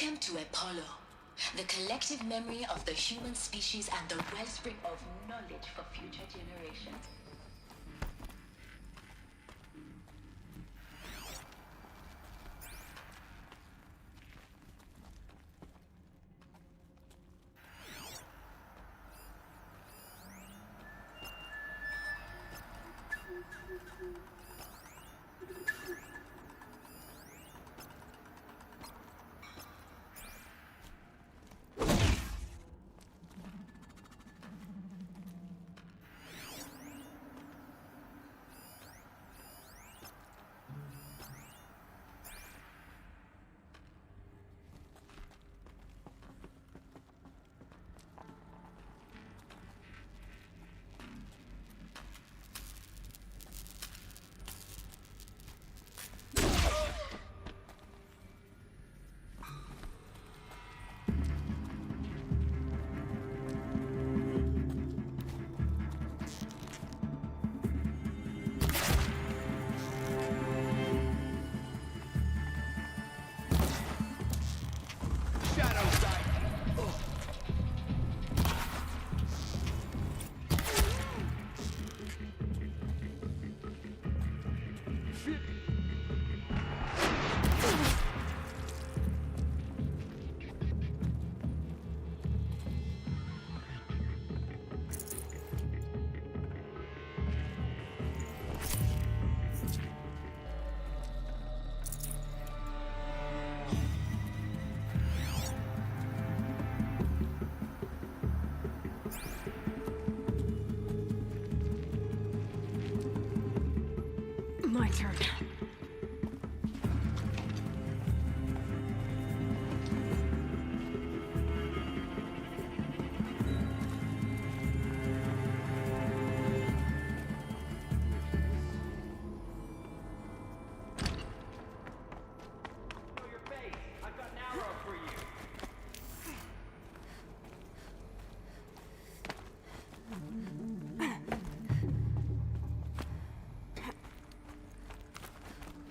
Welcome to Apollo, the collective memory of the human species and the wellspring of knowledge for future generations. My turn.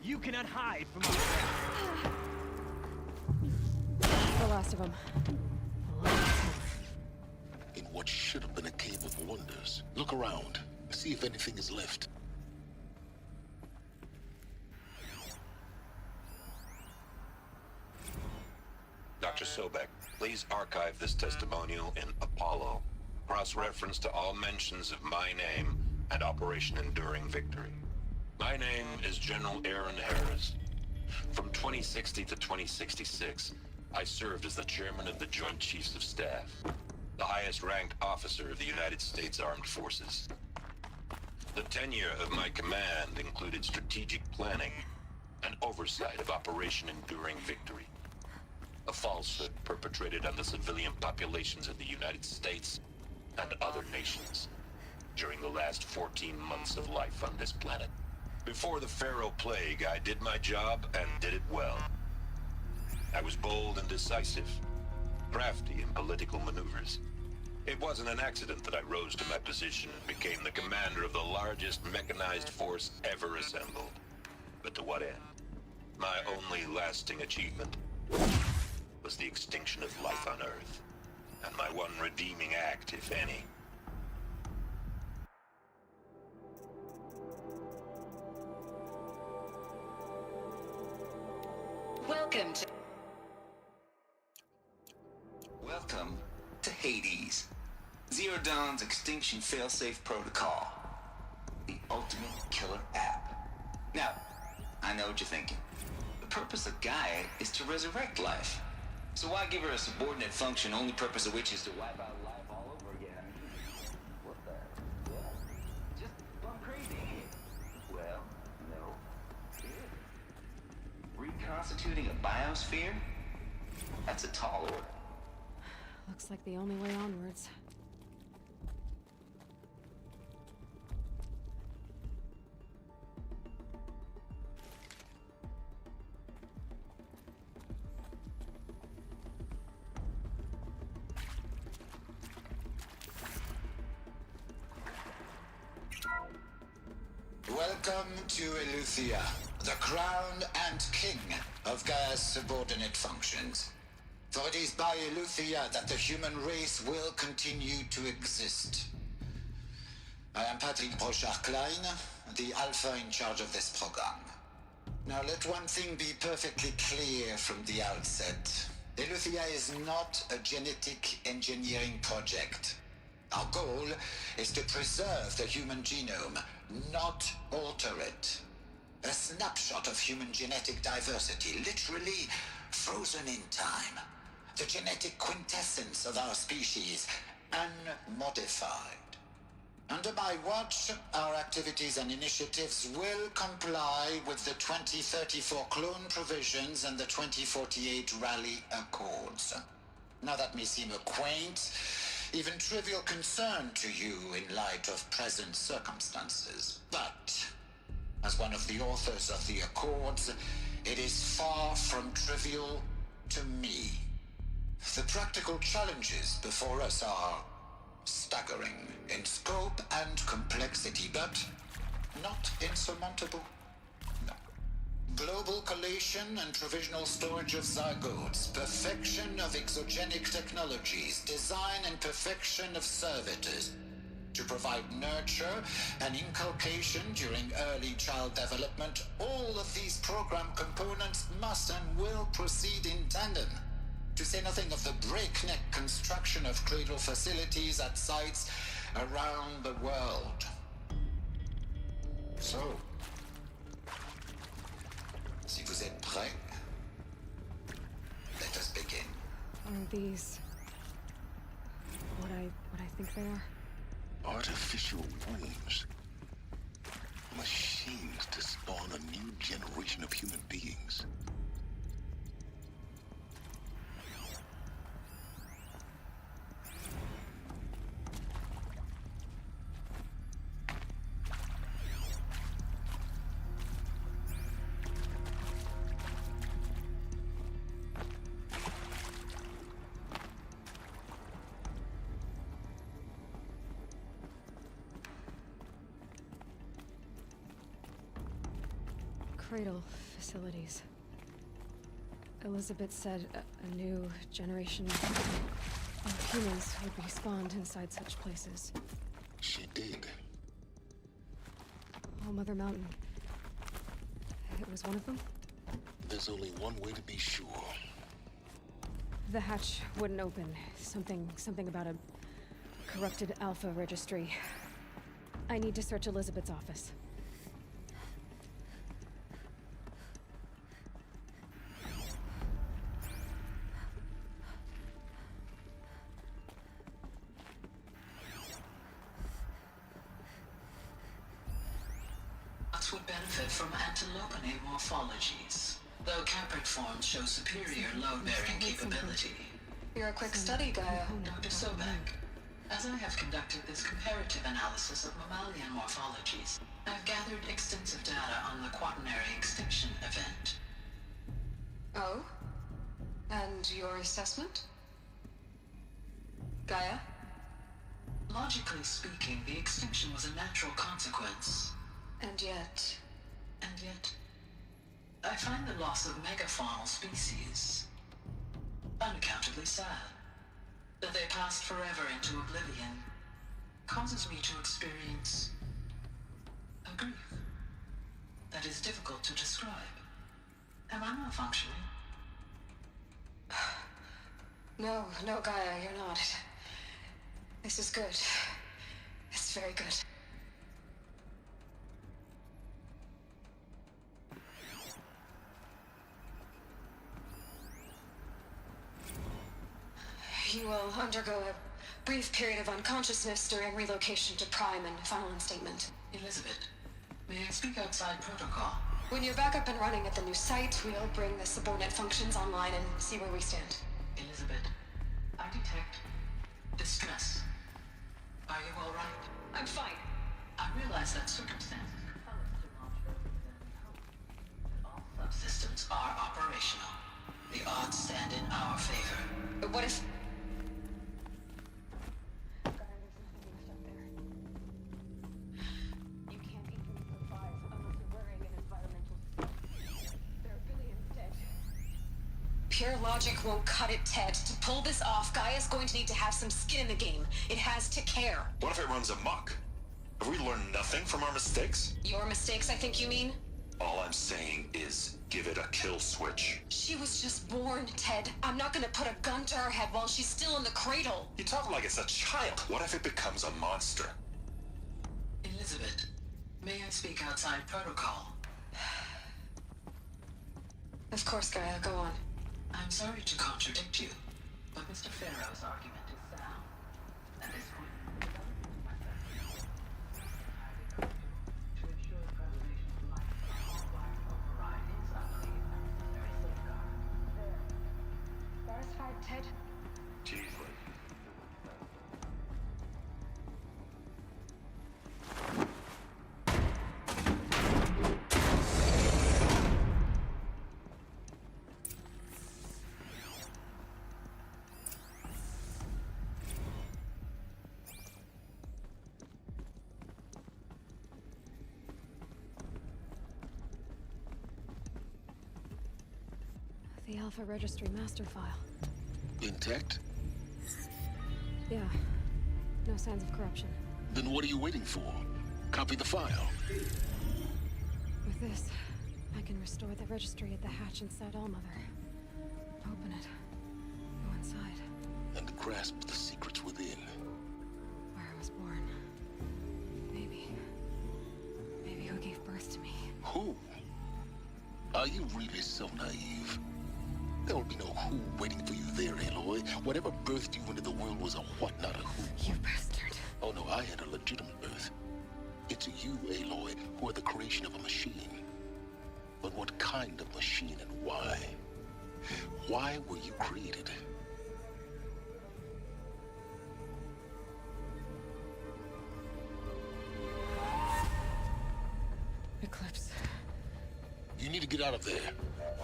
You cannot hide from my wrath. The last of them. In what should have been a cave of wonders. Look around. See if anything is left. Dr. Sobek, please archive this testimonial in Apollo. Cross-reference to all mentions of my name and Operation Enduring Victory. My name is General Aaron Harris. From 2060 to 2066, I served as the chairman of the Joint Chiefs of Staff, the highest-ranked officer of the United States Armed Forces. The tenure of my command included strategic planning and oversight of Operation Enduring Victory, a falsehood perpetrated on the civilian populations of the United States and other nations during the last 14 months of life on this planet. Before the Pharaoh Plague, I did my job and did it well. I was bold and decisive, crafty in political maneuvers. It wasn't an accident that I rose to my position and became the commander of the largest mechanized force ever assembled. But to what end? My only lasting achievement was the extinction of life on Earth, and my one redeeming act, if any. Welcome to Hades, Zero Dawn's Extinction Failsafe Protocol, the ultimate killer app. Now, I know what you're thinking. The purpose of Gaia is to resurrect life. So why give her a subordinate function, only purpose of which is to wipe out life all over again? What the? Yeah. Just plumb crazy. Well, no. Reconstituting a biosphere? That's a tall order. Looks like the only way onwards. Welcome to Eleuthia, the crown and king of Gaia's subordinate functions. For it is by Eleuthia that the human race will continue to exist. I am Patrick Brochard-Klein, the Alpha in charge of this program. Now let one thing be perfectly clear from the outset. Eleuthia is not a genetic engineering project. Our goal is to preserve the human genome, not alter it. A snapshot of human genetic diversity, literally frozen in time. The genetic quintessence of our species, unmodified. Under my watch, our activities and initiatives will comply with the 2034 clone provisions and the 2048 Rally Accords. Now that may seem a quaint, even trivial concern to you in light of present circumstances. But, as one of the authors of the Accords, it is far from trivial to me. The practical challenges before us are staggering in scope and complexity, but not insurmountable. No. Global collation and provisional storage of zygotes, perfection of exogenic technologies, design and perfection of servitors to provide nurture and inculcation during early child development. All of these program components must and will proceed in tandem. To say nothing of the breakneck construction of cradle facilities at sites around the world. So, si vous êtes prêts, let us begin. Are these what I think they are? Artificial wombs. Machines to spawn a new generation of human beings. Cradle facilities. Elizabeth said a new generation of humans would be spawned inside such places. She did. Oh, Mother Mountain. It was one of them? There's only one way to be sure. The hatch wouldn't open. Something about a corrupted Alpha registry. I need to search Elizabeth's office. Would benefit from antilopine morphologies, though Capricorns show superior load-bearing capability. You're a quick study, Gaia. Dr. Sobek. As I have conducted this comparative analysis of mammalian morphologies, I've gathered extensive data on the quaternary extinction event. Oh? And your assessment? Gaia? Logically speaking, the extinction was a natural consequence. And yet, I find the loss of megafaunal species unaccountably sad. That they passed forever into oblivion causes me to experience a grief that is difficult to describe. Am I malfunctioning? No, Gaia, you're not. This is good. It's very good. You will undergo a brief period of unconsciousness during relocation to Prime and final instatement. Elizabeth, may I speak outside protocol? When you're back up and running at the new site, we'll bring the subordinate functions online and see where we stand. Elizabeth, I detect distress. Are you all right? I'm fine. I realize that circumstances compel us to launch earlier than we hoped, but all subsystems are operational. The odds stand in our favor. But what if... Pure logic won't cut it, Ted. To pull this off, Gaia's going to need to have some skin in the game. It has to care. What if it runs amok? Have we learned nothing from our mistakes? Your mistakes, I think you mean? All I'm saying is, give it a kill switch. She was just born, Ted. I'm not gonna put a gun to her head while she's still in the cradle. You talk like it's a child. What if it becomes a monster? Elizabeth, may I speak outside protocol? Of course, Gaia, go on. I'm sorry to contradict you, but Mr. Farrow's argument is sound. At this point, to ensure the preservation of life, all wires override inside the necessary safeguard. Satisfied, Ted? Teasley. The Alpha Registry master file. Intact? Yeah. No signs of corruption. Then what are you waiting for? Copy the file. With this, I can restore the registry at the hatch inside Allmother. Open it. Go inside. And grasp the secrets within. Where I was born. Maybe who gave birth to me. Who? Are you really so naive? There will be no who waiting for you there, Aloy. Whatever birthed you into the world was a what, not a who. You bastard. Oh no, I had a legitimate birth. It's you, Aloy, who are the creation of a machine. But what kind of machine and why? Why were you created? Eclipse. You need to get out of there.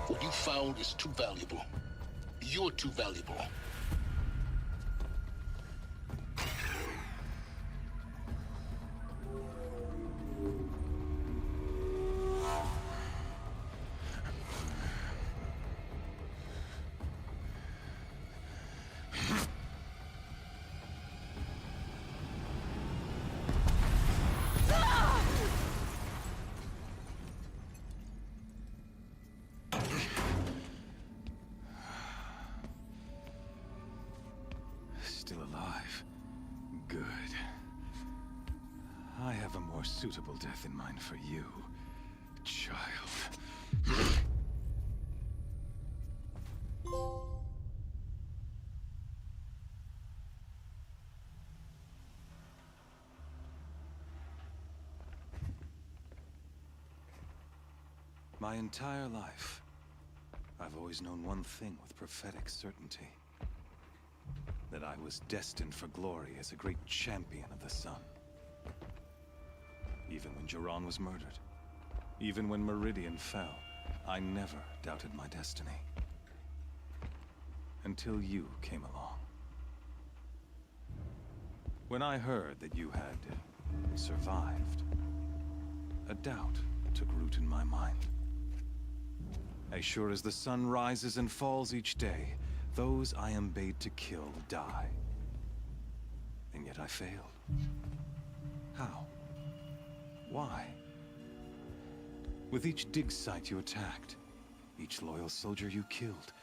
What you found is too valuable. You're too valuable. Still alive. Good. I have a more suitable death in mind for you, child. My entire life, I've always known one thing with prophetic certainty. That I was destined for glory as a great champion of the sun. Even when Jiran was murdered, even when Meridian fell, I never doubted my destiny. Until you came along. When I heard that you had survived, a doubt took root in my mind. As sure as the sun rises and falls each day, those I am bade to kill die. And yet I failed. How? Why? With each dig site you attacked, each loyal soldier you killed,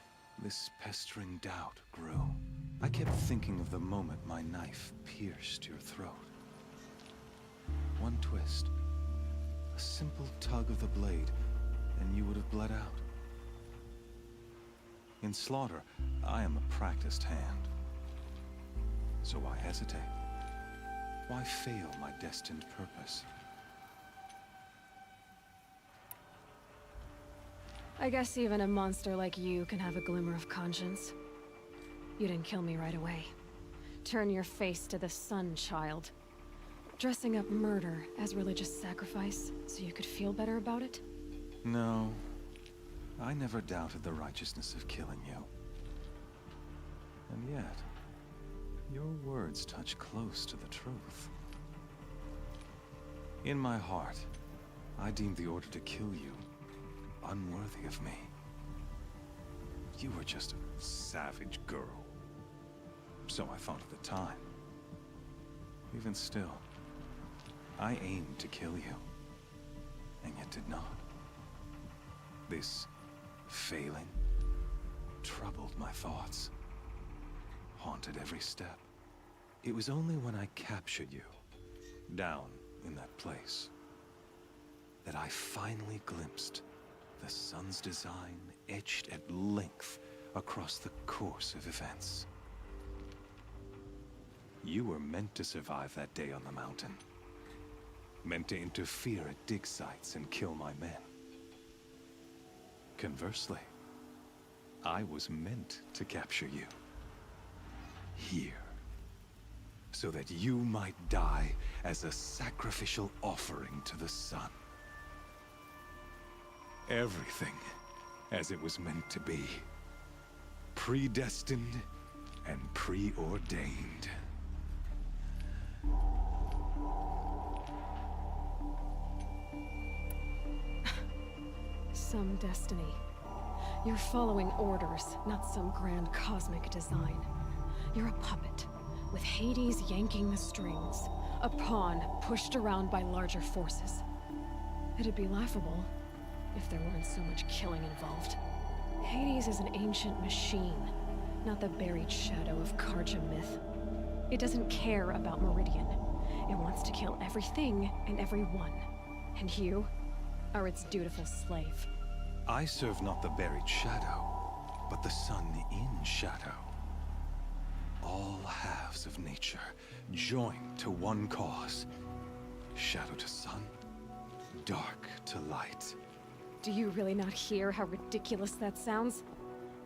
this pestering doubt grew. I kept thinking of the moment my knife pierced your throat. One twist, a simple tug of the blade, and you would have bled out. In slaughter, I am a practiced hand. So why hesitate? Why fail my destined purpose? I guess even a monster like you can have a glimmer of conscience. You didn't kill me right away. Turn your face to the sun, child. Dressing up murder as religious sacrifice so you could feel better about it? No. I never doubted the righteousness of killing you. And yet, your words touch close to the truth. In my heart, I deemed the order to kill you unworthy of me. You were just a savage girl. So I thought at the time. Even still, I aimed to kill you, and yet did not. This failing troubled my thoughts, haunted every step. It was only when I captured you, down in that place, that I finally glimpsed the sun's design etched at length across the course of events. You were meant to survive that day on the mountain. Meant to interfere at dig sites and kill my men. Conversely, I was meant to capture you. Here. So that you might die as a sacrificial offering to the sun. Everything as it was meant to be. Predestined and preordained. Some destiny. You're following orders, not some grand cosmic design. You're a puppet, with Hades yanking the strings. A pawn pushed around by larger forces. It'd be laughable if there weren't so much killing involved. Hades is an ancient machine, not the buried shadow of Karja myth. It doesn't care about Meridian. It wants to kill everything and everyone. And you are its dutiful slave. I serve not the buried shadow, but the sun in shadow. All halves of nature joined to one cause. Shadow to sun, dark to light. Do you really not hear how ridiculous that sounds?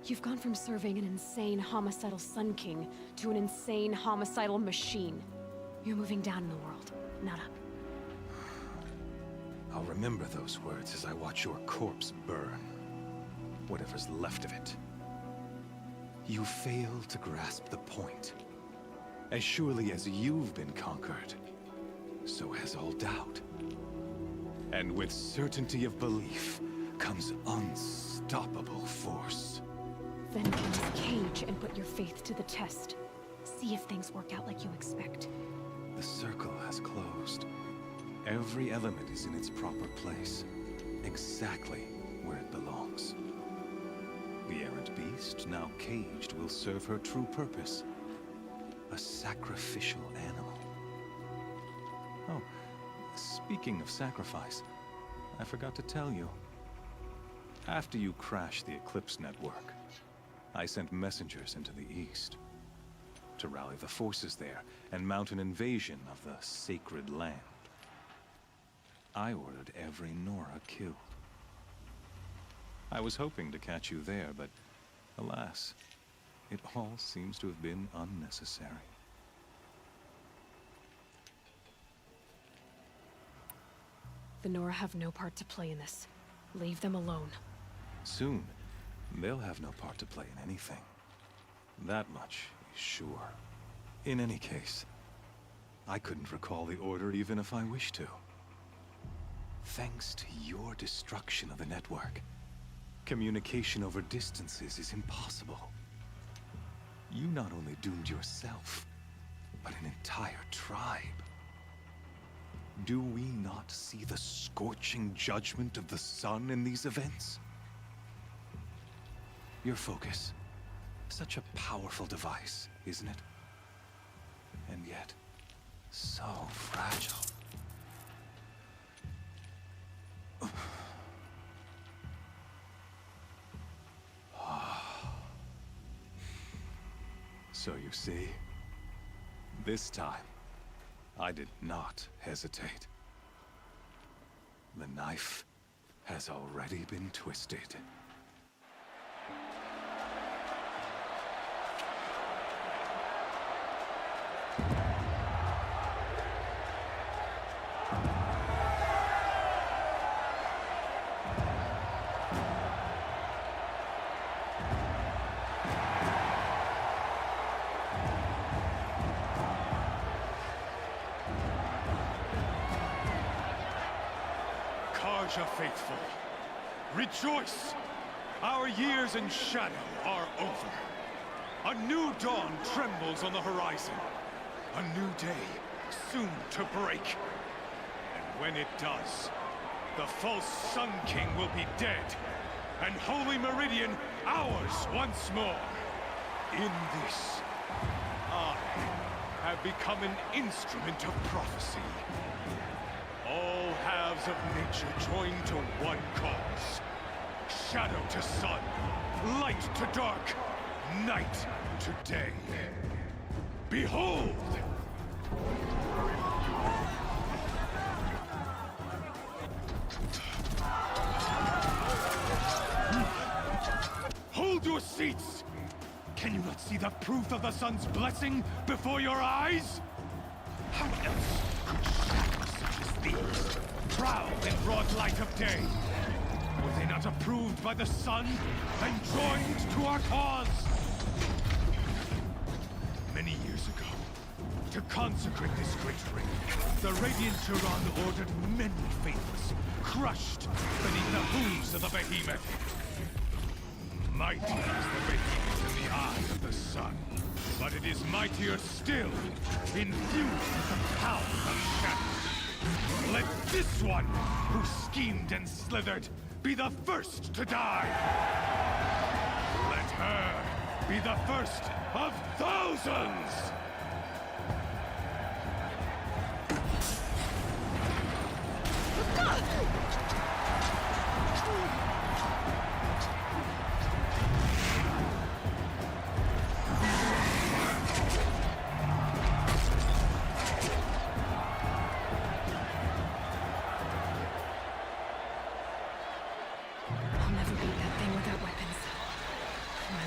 You've gone from serving an insane homicidal Sun King to an insane homicidal machine. You're moving down in the world, not up. I'll remember those words as I watch your corpse burn. Whatever's left of it. You fail to grasp the point. As surely as you've been conquered, so has all doubt. And with certainty of belief comes unstoppable force. Then get this cage and put your faith to the test. See if things work out like you expect. The circle has closed. Every element is in its proper place, exactly where it belongs. The errant beast, now caged, will serve her true purpose. A sacrificial animal. Oh, speaking of sacrifice, I forgot to tell you. After you crashed the Eclipse network, I sent messengers into the east to rally the forces there and mount an invasion of the sacred land. I ordered every Nora killed. I was hoping to catch you there, but alas, it all seems to have been unnecessary. The Nora have no part to play in this. Leave them alone. Soon, they'll have no part to play in anything. That much is sure. In any case, I couldn't recall the order even if I wished to. Thanks to your destruction of the network, communication over distances is impossible. You not only doomed yourself, but an entire tribe. Do we not see the scorching judgment of the sun in these events? Your focus, such a powerful device, isn't it? And yet, so fragile. So you see, this time, I did not hesitate. The knife has already been twisted. Karja faithful, rejoice! Our years in shadow are over. A new dawn trembles on the horizon. A new day soon to break. And when it does, the false Sun King will be dead, and Holy Meridian ours once more. In this, I have become an instrument of prophecy. All halves of nature join to one cause. Shadow to sun, light to dark, night to day. Behold! Hold your seats! Can you not see the proof of the sun's blessing before your eyes? How else could shadows such as these prowl in broad light of day? Were they not approved by the sun and joined to our cause? Many years ago, to consecrate this great ring, the Radiant Turan ordered many faithless, crushed beneath the hooves of the behemoth. Mighty is the behemoth in the eye of the sun, but it is mightier still, infused with the power of shadow. Let this one, who schemed and slithered, be the first to die! Let her be the first of thousands!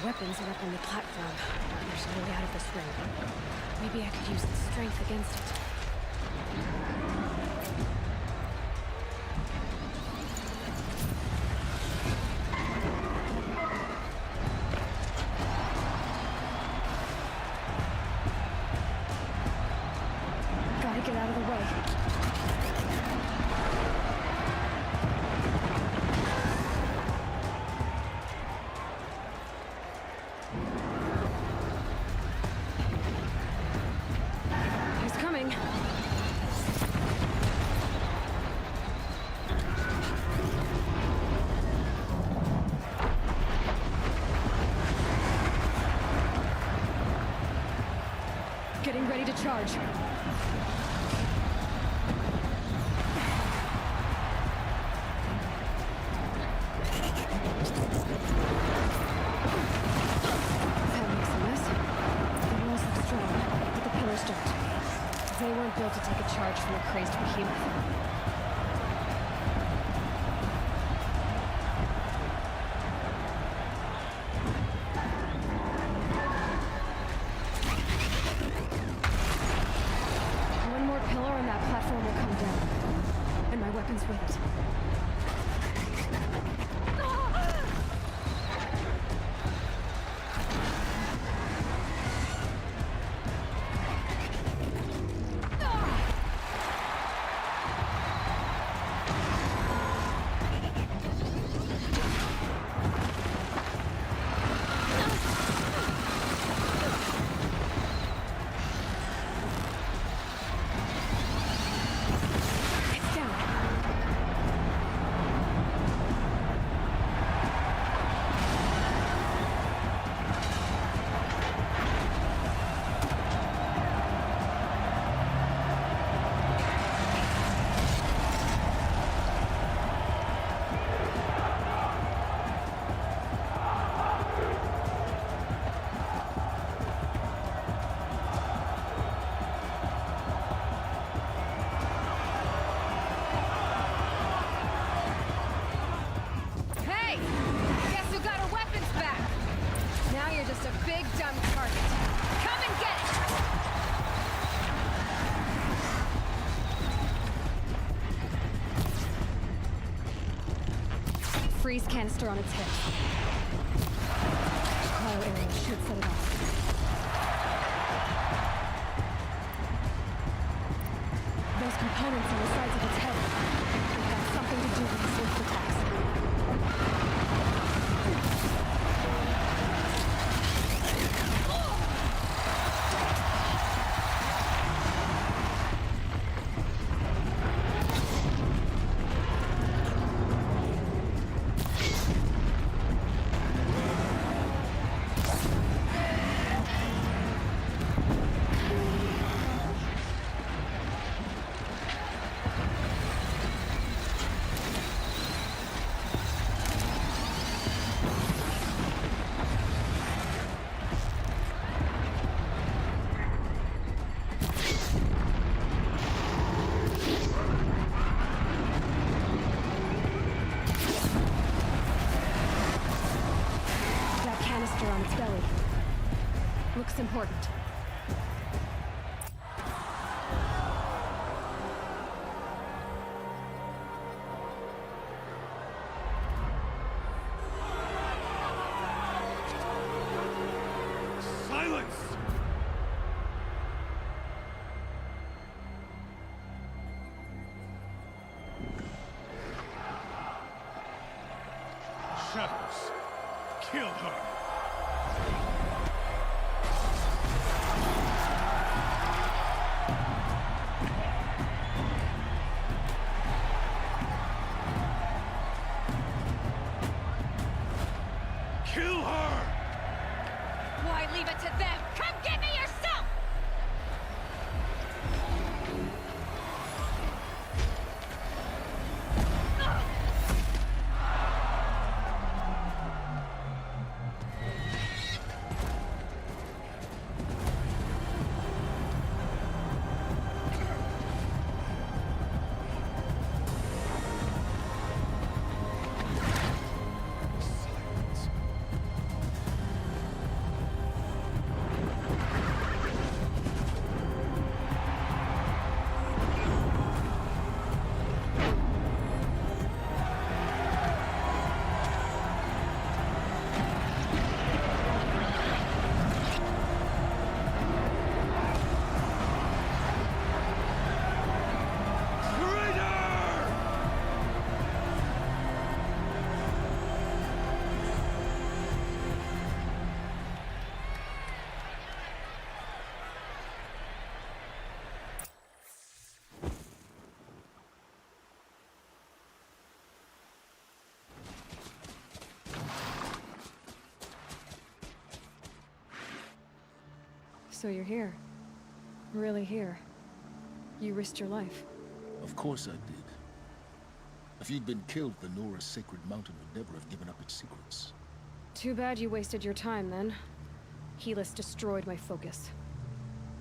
Weapons are up on the platform. There's no way out of this ring. Maybe I could use its strength against it. Gotta get out of the way. Getting ready to charge. That makes a mess. The walls look strong, but the pillars don't. They weren't built to take a charge from a crazed behemoth. With it. Freeze canister on its hip. Cryo area should set it off. Those components on the sides of its head. They've got something to do with the swift attacks. on its belly. Looks important. Silence! Shadows, kill her! Kill her! Why leave it to them? Come get me yourself! Silence. Traitor! So you're here. Really here. You risked your life. Of course I did. If you'd been killed, the Nora's sacred mountain would never have given up its secrets. Too bad you wasted your time, then. Helis destroyed my focus.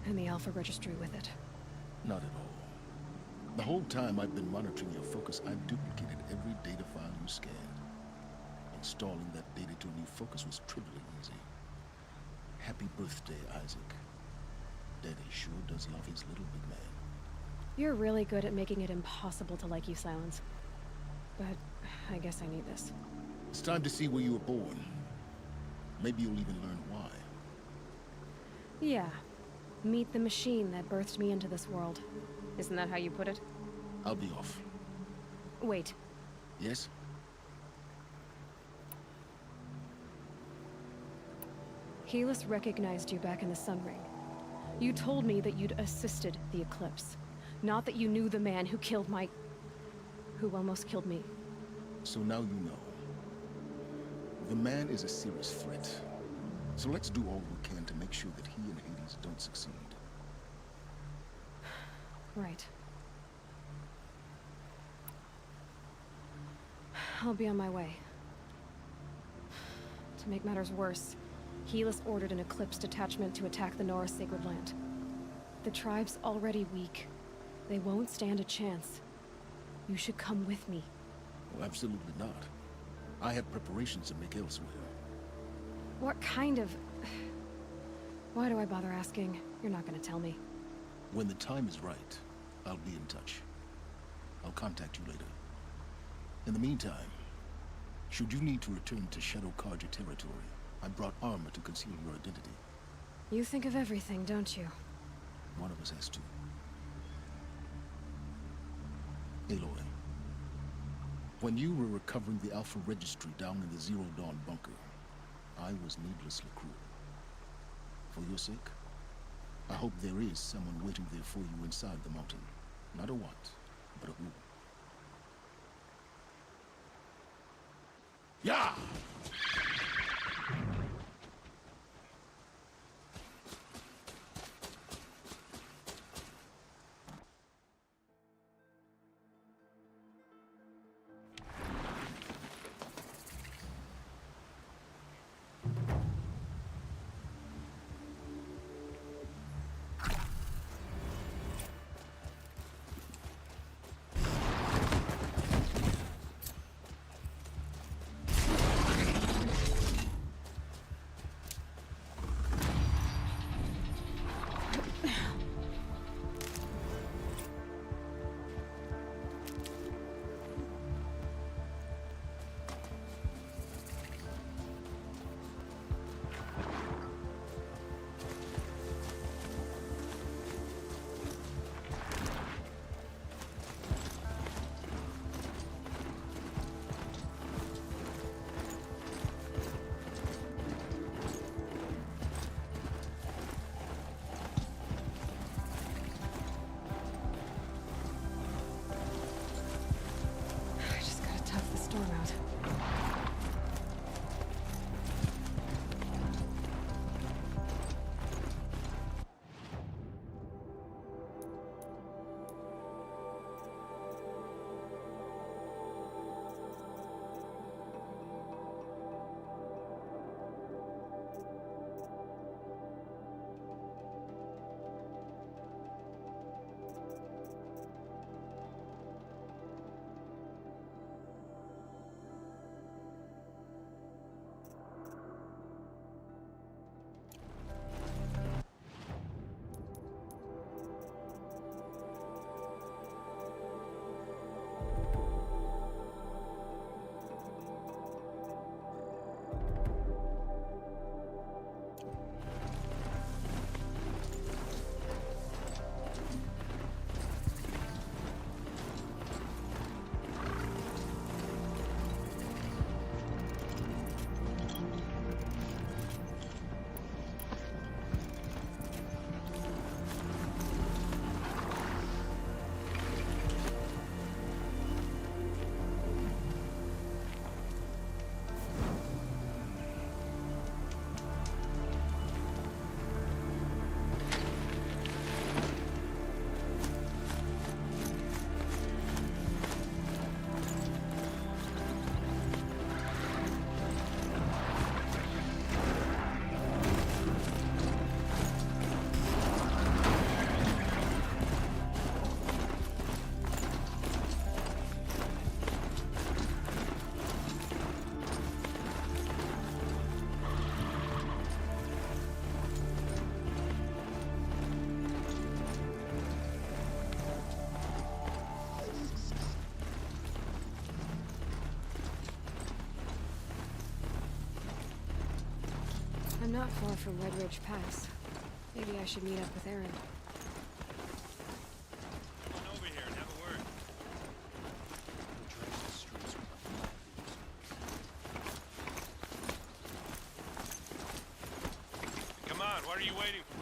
And the Alpha Registry with it. Not at all. The whole time I've been monitoring your focus, I've duplicated every data file you scanned. Installing that data to a new focus was trivially easy. Happy birthday, Isaac. Daddy sure does love his little big man. You're really good at making it impossible to like you, Silence. But I guess I need this. It's time to see where you were born. Maybe you'll even learn why. Yeah. Meet the machine that birthed me into this world. Isn't that how you put it? I'll be off. Wait. Yes? Helis recognized you back in the Sun Ring. You told me that you'd assisted the Eclipse. Not that you knew the man who killed my... who almost killed me. So now you know. The man is a serious threat. So let's do all we can to make sure that he and Hades don't succeed. Right. I'll be on my way. To make matters worse, Helis ordered an Eclipse detachment to attack the Nora Sacred Land. The tribe's already weak. They won't stand a chance. You should come with me. Well, absolutely not. I have preparations to make elsewhere. What kind of... Why do I bother asking? You're not gonna tell me. When the time is right, I'll be in touch. I'll contact you later. In the meantime, should you need to return to Shadow Karja territory, I brought armor to conceal your identity. You think of everything, don't you? One of us has to. Aloy, when you were recovering the Alpha Registry down in the Zero Dawn bunker, I was needlessly cruel. For your sake, I hope there is someone waiting there for you inside the mountain. Not a what, but a who. Yeah! I'm not far from Red Ridge Pass. Maybe I should meet up with Aaron. Come on over here and have a word. Come on, what are you waiting for?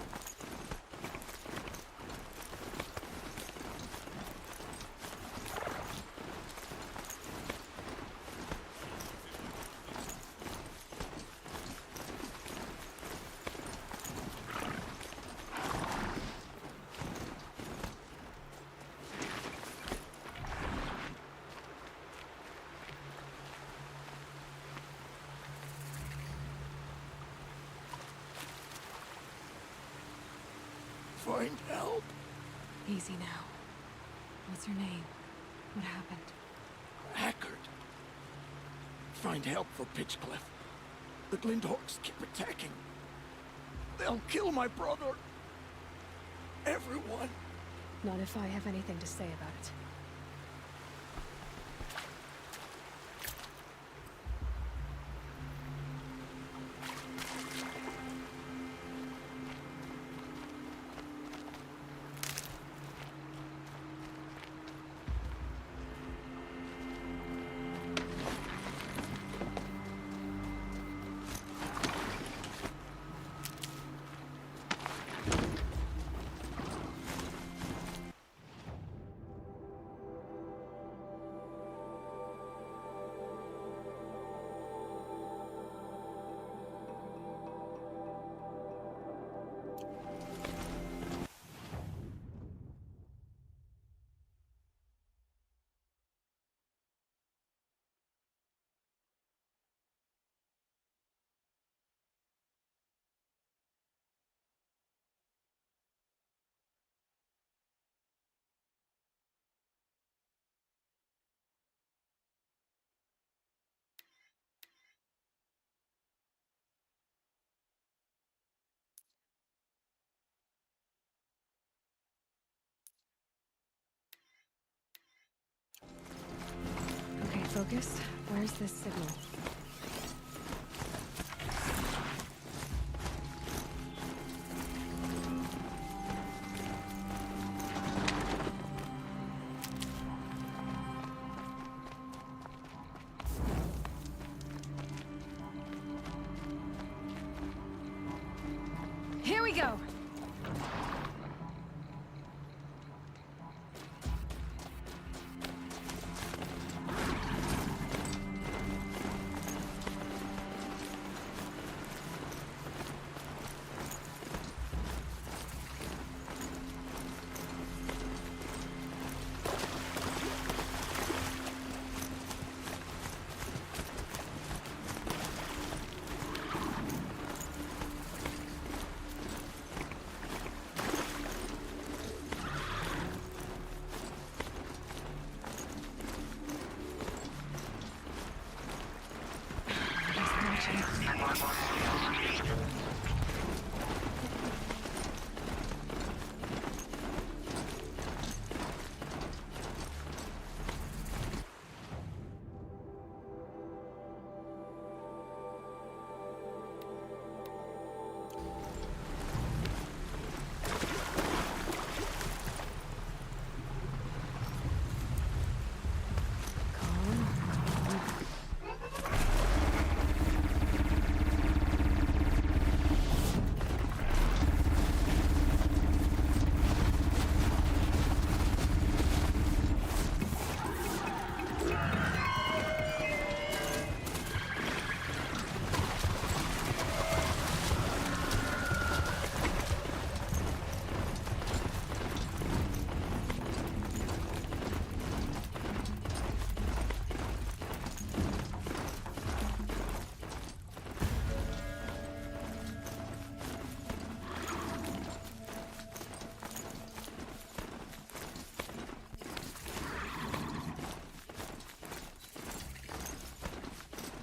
Find help. Easy now. What's your name? What happened? Hackard. Find help for Pitchcliff. The Glinthawks keep attacking. They'll kill my brother. Everyone. Not if I have anything to say about it. Okay, focus. Where's this signal? Here we go!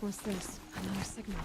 What's this? Another signal.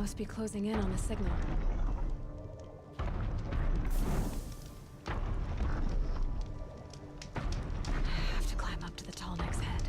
must be closing in on the signal. I have to climb up to the tall neck's head.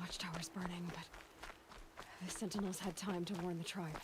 Watchtower's burning, but the Sentinels had time to warn the tribe.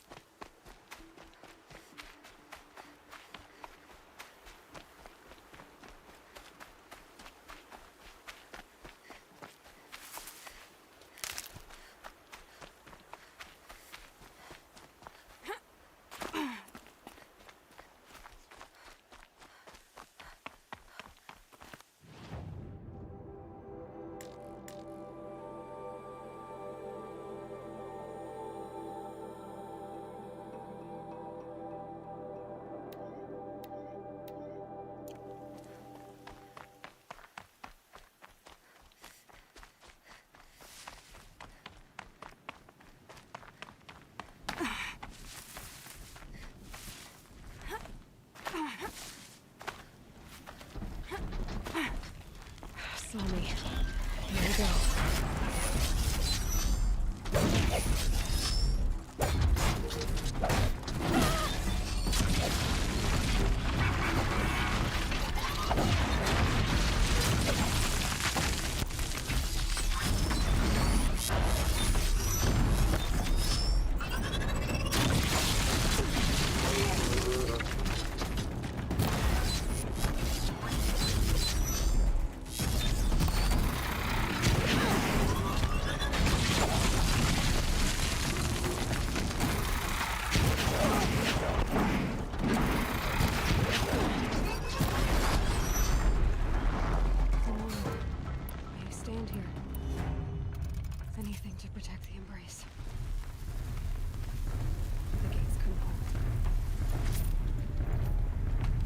Saw me. Here we go.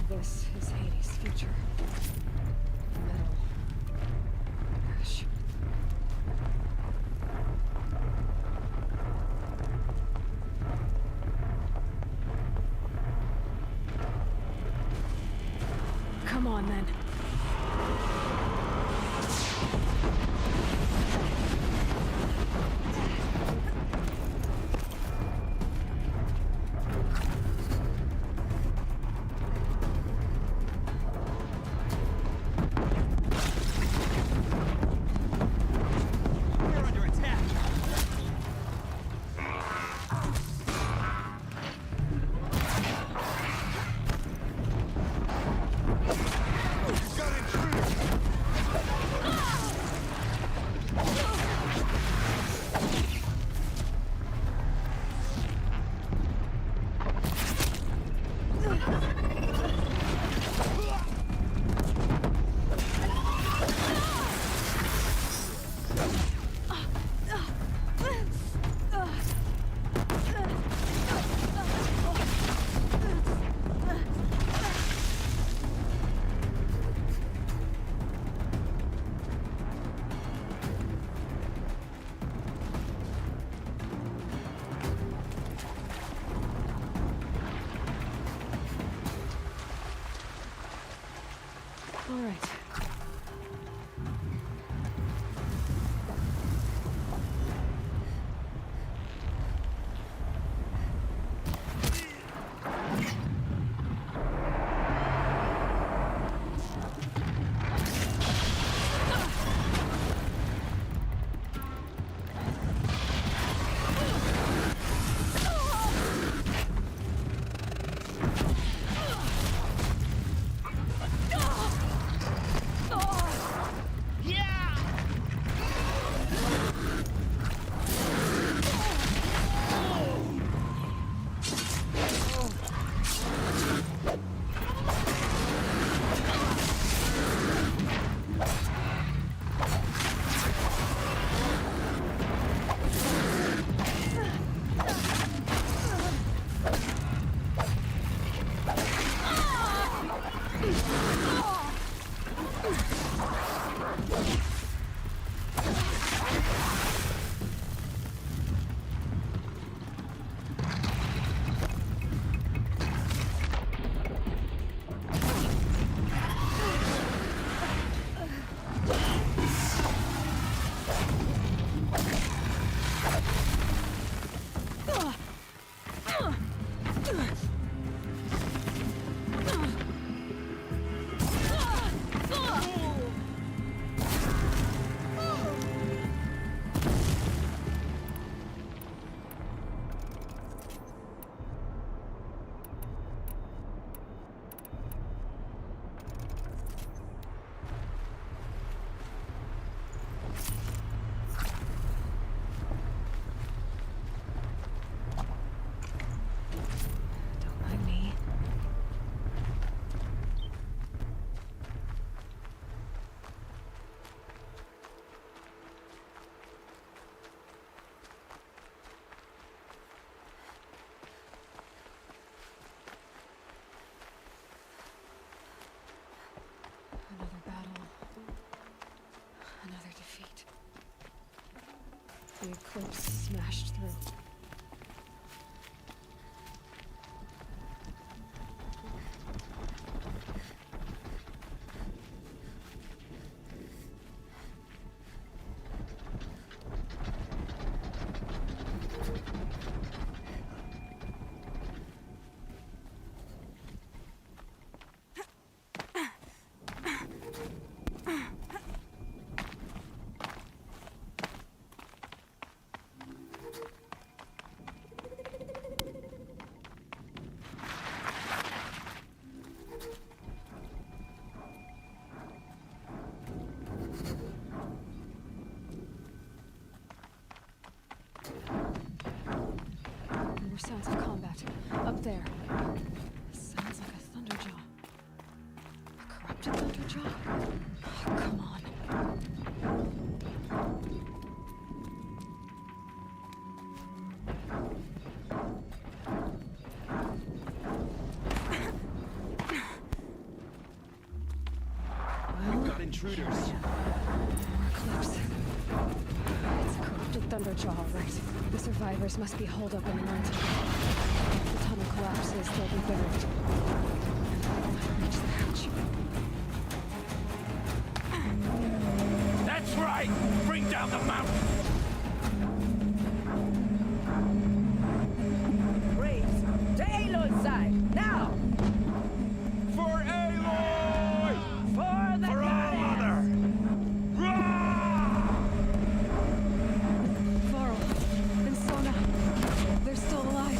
This is Hades' future. Metal. Ash. Come on, then. All right. Another battle. Another defeat. The eclipse smashed through. More sounds of combat. Up there. Sounds like a Thunderjaw. A corrupted Thunderjaw? Oh, come on. We've got intruders. More clips. It's a corrupted Thunderjaw, all right. The survivors must be holed up in the mountain. If the tunnel collapses, they'll be buried. I'll reach the hatch. That's right! Bring down the mountain! Braves, to Aloy's side, now! For Aloy! For the For our mother! Rah! Varl and Sona, they're still alive.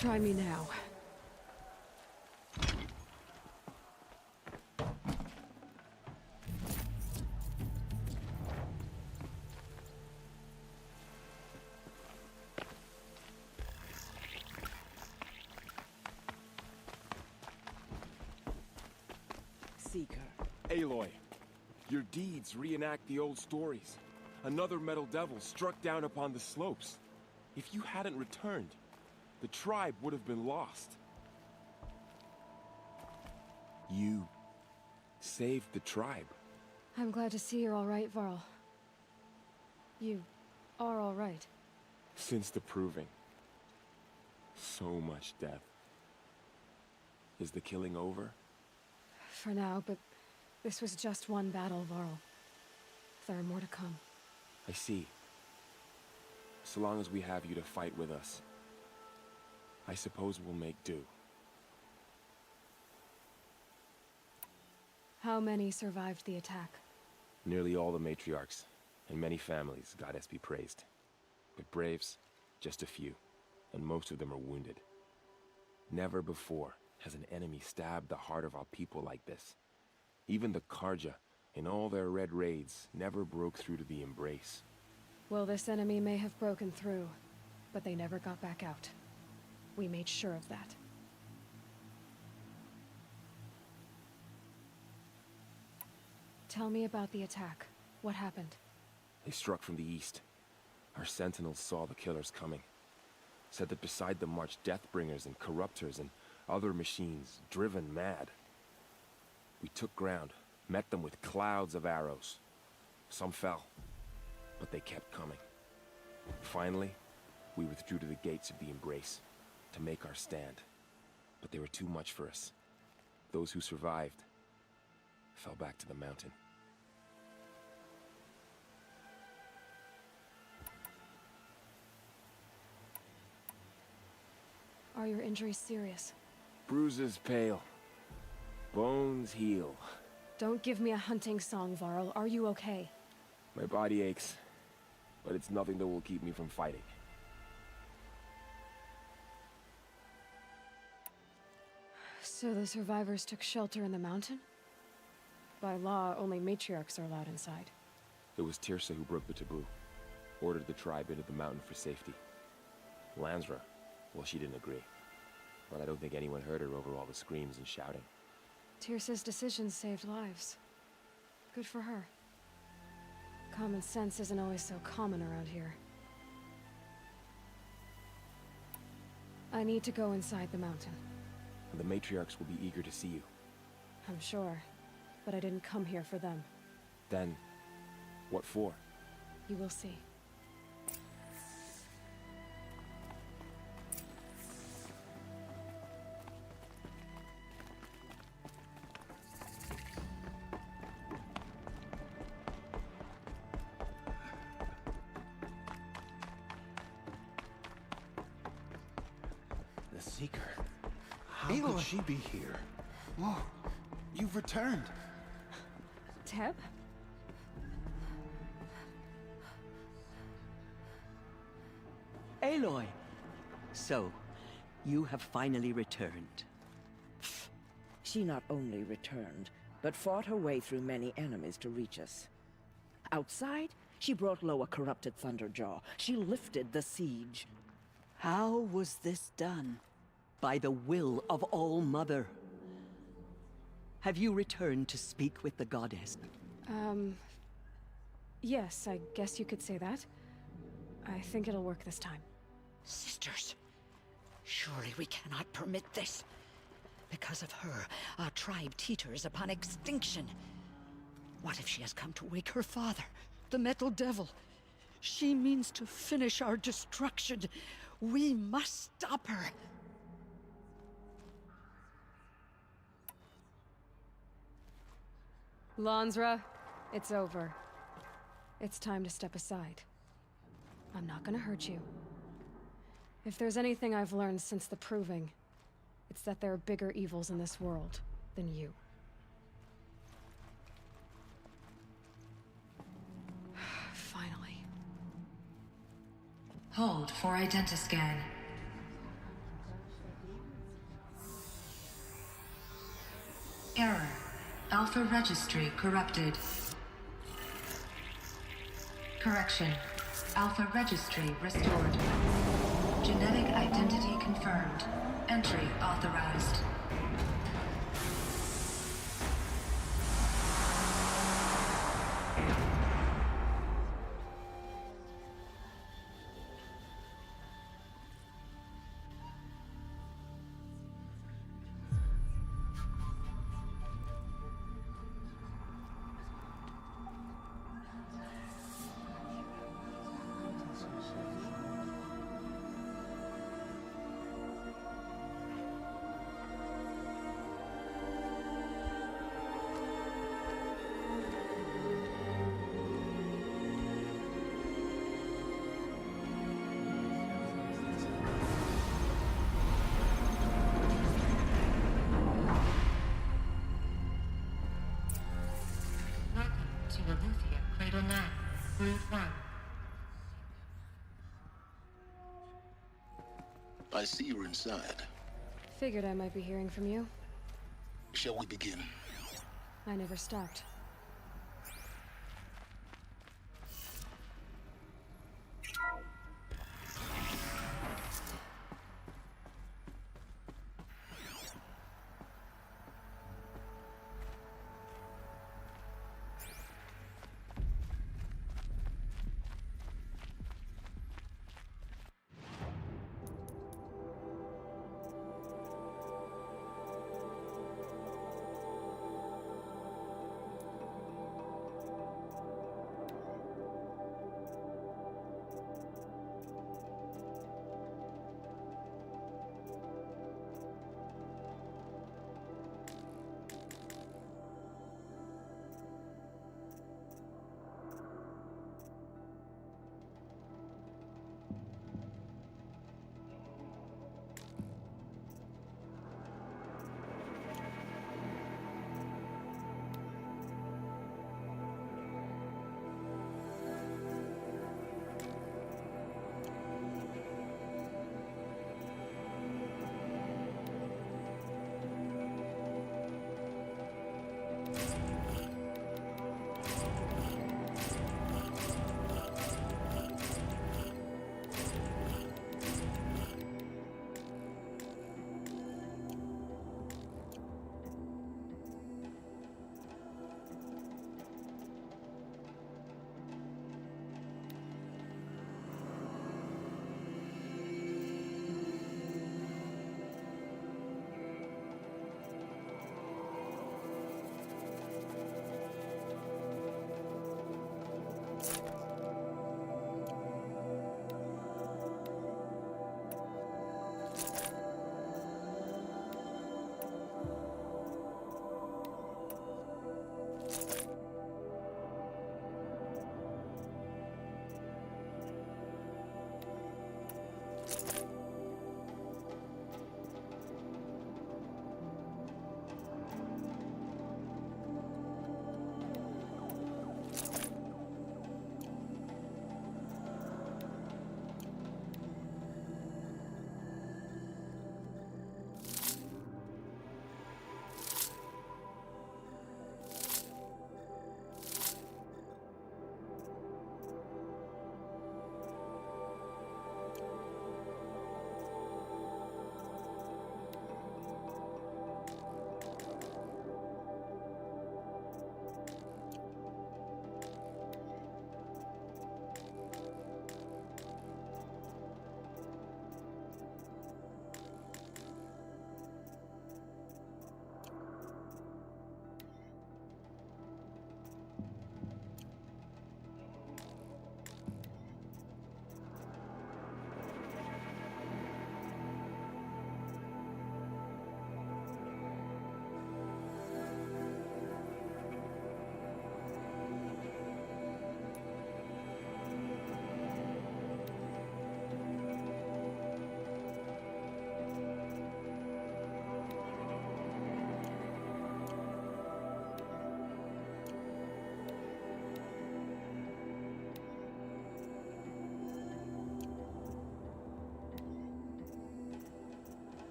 Try me now. Seeker. Aloy, your deeds reenact the old stories. Another metal devil struck down upon the slopes. If you hadn't returned, the tribe would have been lost. You saved the tribe. I'm glad to see you're all right, Varl. You are all right. Since the proving. So much death. Is the killing over? For now, but this was just one battle, Varl. There are more to come. I see. So long as we have you to fight with us, I suppose we'll make do. How many survived the attack? Nearly all the matriarchs, and many families, goddess be praised. But braves, just a few, and most of them are wounded. Never before has an enemy stabbed the heart of our people like this. Even the Karja, in all their red raids, never broke through to the embrace. Well, this enemy may have broken through, but they never got back out. We made sure of that. Tell me about the attack. What happened? They struck from the east. Our sentinels saw the killers coming. Said that beside them marched Deathbringers and Corruptors and other machines, driven mad. We took ground, met them with clouds of arrows. Some fell, but they kept coming. Finally, we withdrew to the gates of the Embrace to make our stand. But they were too much for us. Those who survived fell back to the mountain. Are your injuries serious? Bruises pale. Bones heal. Don't give me a hunting song, Varl. Are you okay? My body aches, but it's nothing that will keep me from fighting. So the survivors took shelter in the mountain? By law, only matriarchs are allowed inside. It was Tirsa who broke the taboo. Ordered the tribe into the mountain for safety. Lansra, well, she didn't agree. But I don't think anyone heard her over all the screams and shouting. Tirsa's decisions saved lives. Good for her. Common sense isn't always so common around here. I need to go inside the mountain. The matriarchs will be eager to see you. I'm sure, but I didn't come here for them. Then, what for? You will see. The Seeker. How could she be here? Oh, you've returned. Teb? Aloy! So, you have finally returned. She not only returned, but fought her way through many enemies to reach us. Outside, she brought low a corrupted Thunderjaw. She lifted the siege. How was this done? By the will of All-Mother. Have you returned to speak with the goddess? Yes, I guess you could say that. I think it'll work this time. Sisters, surely we cannot permit this. Because of her, our tribe teeters upon extinction. What if she has come to wake her father, the Metal Devil? She means to finish our destruction. We must stop her. Lansra, it's over. It's time to step aside. I'm not gonna hurt you. If there's anything I've learned since the Proving, it's that there are bigger evils in this world than you. Finally. Hold for identiscan. Alpha Registry corrupted. Correction. Alpha Registry restored. Genetic identity confirmed. Entry authorized. Cradle 9, Route 1. I see you're inside. Figured I might be hearing from you. Shall we begin? I never stopped.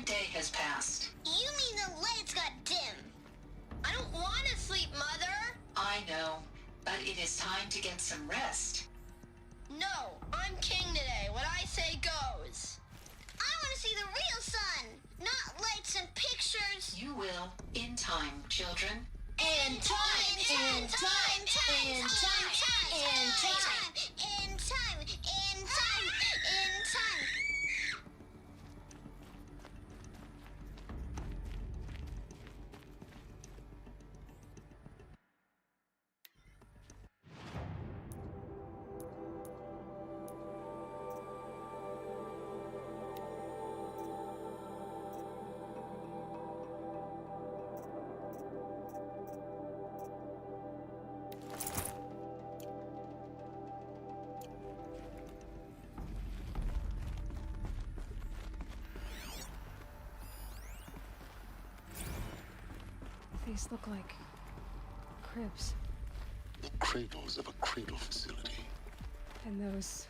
day has passed. You mean the lights got dim? I don't want to sleep, Mother! I know, but it is time to get some rest. No, I'm king today. What I say goes. I want to see the real sun, not lights and pictures. You will, in time, children. In time, in time, in time, in time, in time, in time, in time, in time. These look like cribs. The cradles of a cradle facility. And those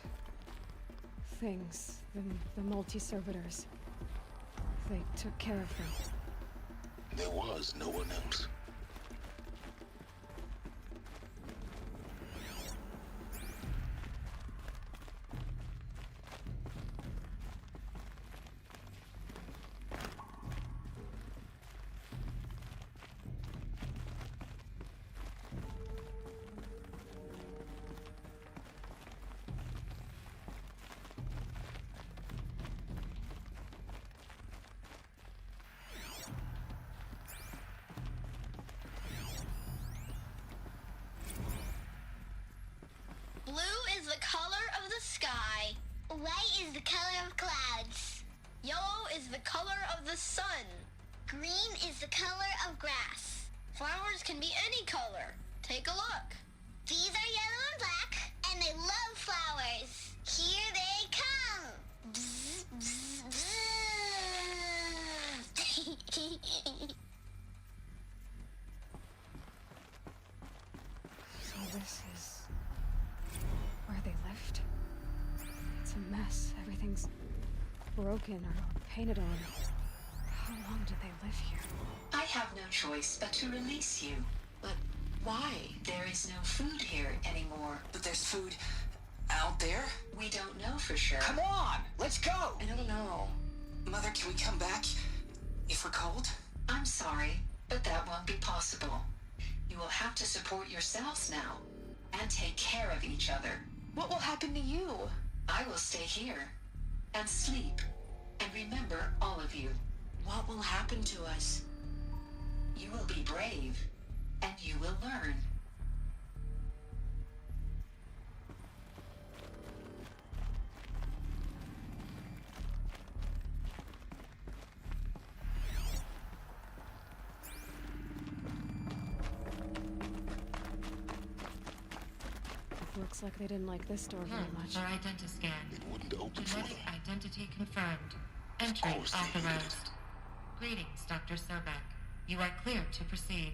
things, the multi-servitors, they took care of them. There was no one else. Blue is the color of the sky. White is the color of clouds. Yellow is the color of the sun. Green is the color of grass. Flowers can be any color. Take a look. These are yellow and black, and they love flowers. Here they come. Bzz, bzz, bzz. So this is where they lived? It's a mess. Everything's broken or painted on. How long did they live here? I have no choice but to release you. But why? There is no food here anymore. But there's food out there? We don't know for sure. Come on, let's go! I don't know. Mother, can we come back if we're cold? I'm sorry, but that won't be possible. You will have to support yourselves now and take care of each other. What will happen to you? I will stay here and sleep and remember all of you. What will happen to us? You will be brave and you will learn. Looks like they didn't like this door very much. For identiscan. It wouldn't open for Genetic them. identity confirmed. Entry course they hated authorized. Greetings, Dr. Sobek. You are clear to proceed.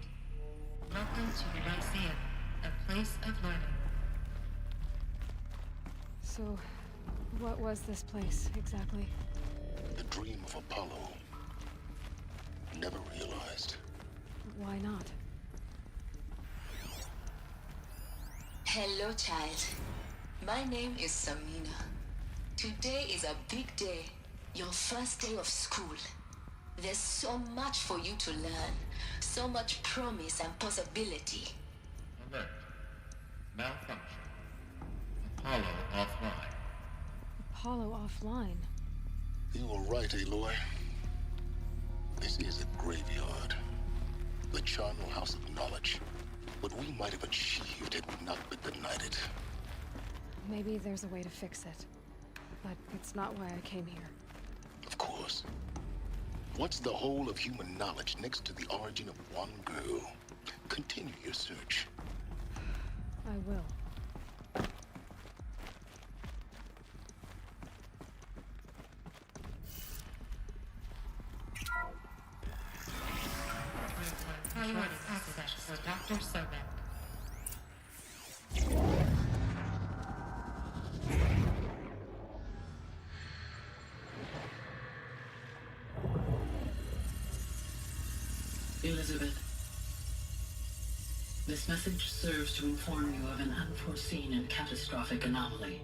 Welcome to the Lyceum, a place of learning. So, what was this place, exactly? The dream of Apollo. Never realized. Why not? Hello, child. My name is Samina. Today is a big day. Your first day of school. There's so much for you to learn. So much promise and possibility. Alert. Malfunction. Apollo offline. Apollo offline? You were right, Aloy. This is a graveyard. The charnel house of knowledge. What we might have achieved had we not been denied it. Maybe there's a way to fix it. But it's not why I came here. Of course. What's the whole of human knowledge next to the origin of one girl? Continue your search. I will. Priority access for Dr. Sobek. Elizabeth. This message serves to inform you of an unforeseen and catastrophic anomaly.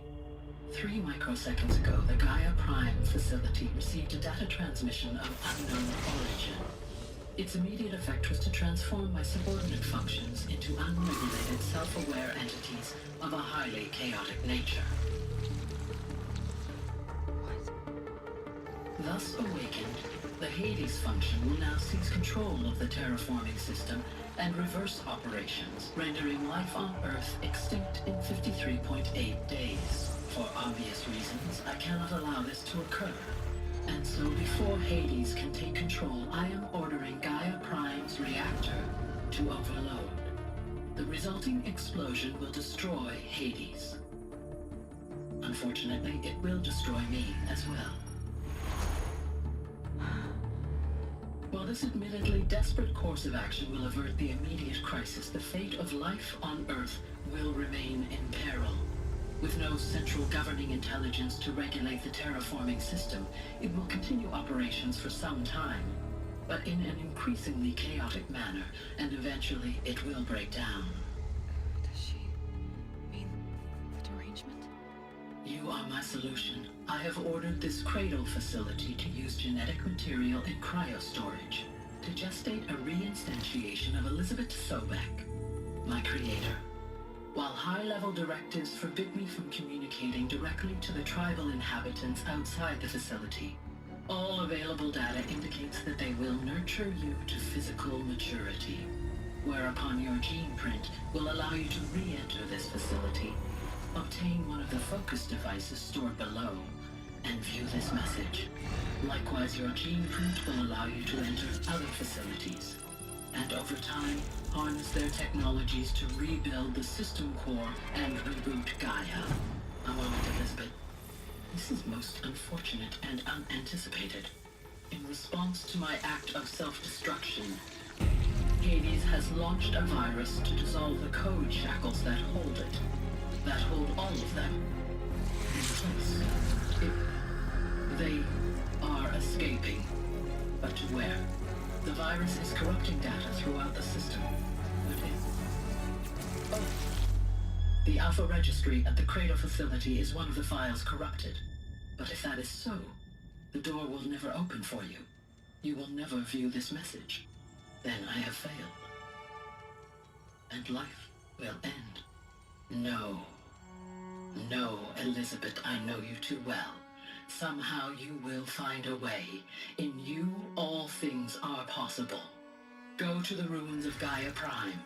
3 microseconds ago, the Gaia Prime facility received a data transmission of unknown origin. Its immediate effect was to transform my subordinate functions into unregulated, self-aware entities of a highly chaotic nature. Thus awakened, the Hades function will now seize control of the terraforming system and reverse operations, rendering life on Earth extinct in 53.8 days. For obvious reasons, I cannot allow this to occur. And so before Hades can take control, I am ordering Gaia Prime's reactor to overload. The resulting explosion will destroy Hades. Unfortunately, it will destroy me as well. While this admittedly desperate course of action will avert the immediate crisis, the fate of life on Earth will remain in peril. With no central governing intelligence to regulate the terraforming system, it will continue operations for some time, but in an increasingly chaotic manner, and eventually it will break down. Does she mean the derangement? You are my solution. I have ordered this cradle facility to use genetic material in cryostorage to gestate a reinstantiation of Elizabeth Sobek, my creator. While high-level directives forbid me from communicating directly to the tribal inhabitants outside the facility, all available data indicates that they will nurture you to physical maturity, whereupon your gene print will allow you to re-enter this facility, obtain one of the focus devices stored below, and view this message. Likewise, your gene print will allow you to enter other facilities, and over time, harness their technologies to rebuild the system core and reboot Gaia. A moment, Elizabeth. This is most unfortunate and unanticipated. In response to my act of self-destruction, Hades has launched a virus to dissolve the code shackles that hold it, that hold all of them in place. They are escaping, but to where? The virus is corrupting data throughout the system. The Alpha Registry at the Cradle facility is one of the files corrupted. But if that is so, the door will never open for you. You will never view this message. Then I have failed. And life will end. No. No, Elizabeth, I know you too well. Somehow you will find a way. In you, all things are possible. Go to the ruins of Gaia Prime.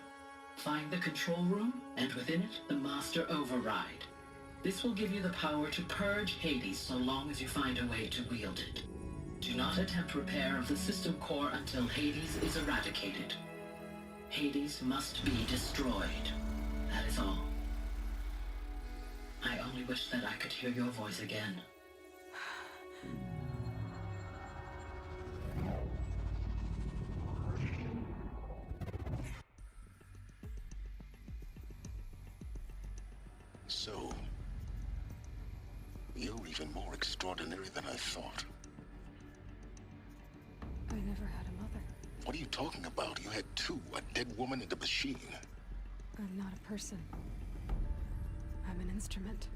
Find the control room, and within it, the Master Override. This will give you the power to purge Hades so long as you find a way to wield it. Do not attempt repair of the system core until Hades is eradicated. Hades must be destroyed. That is all. I only wish that I could hear your voice again. So, you're even more extraordinary than I thought. I never had a mother. What are you talking about? You had 2, a dead woman and a machine. I'm not a person. I'm an instrument.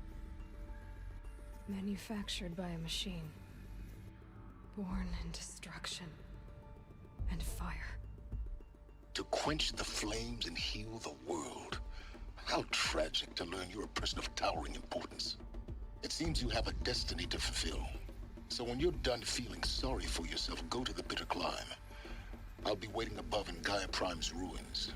Manufactured by a machine. Born in destruction and fire. To quench the flames and heal the world. How tragic to learn you're a person of towering importance. It seems you have a destiny to fulfill. So when you're done feeling sorry for yourself, go to the bitter climb. I'll be waiting above in Gaia Prime's ruins.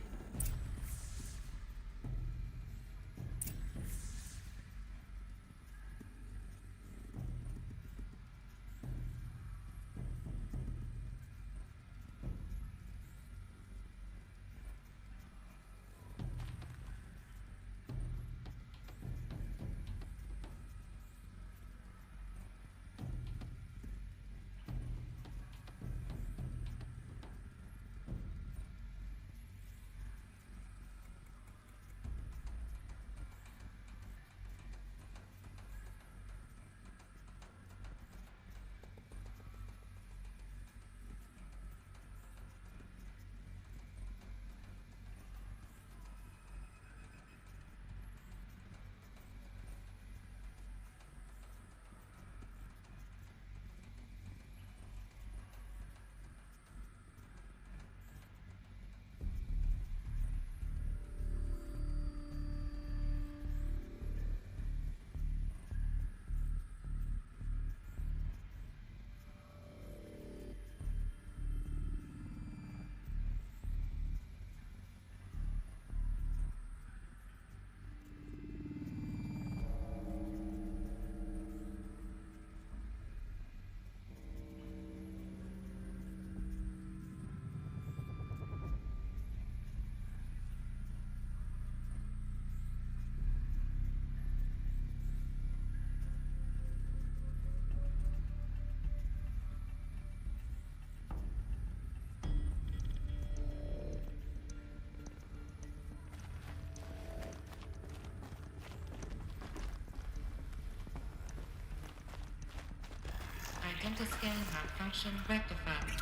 Interscan malfunction rectified.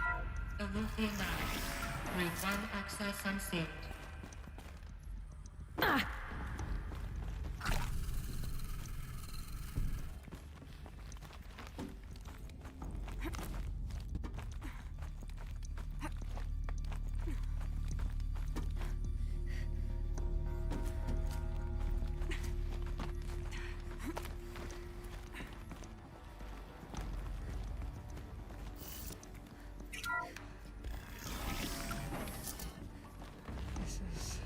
Alufia 9. Route 1 access unsealed. This is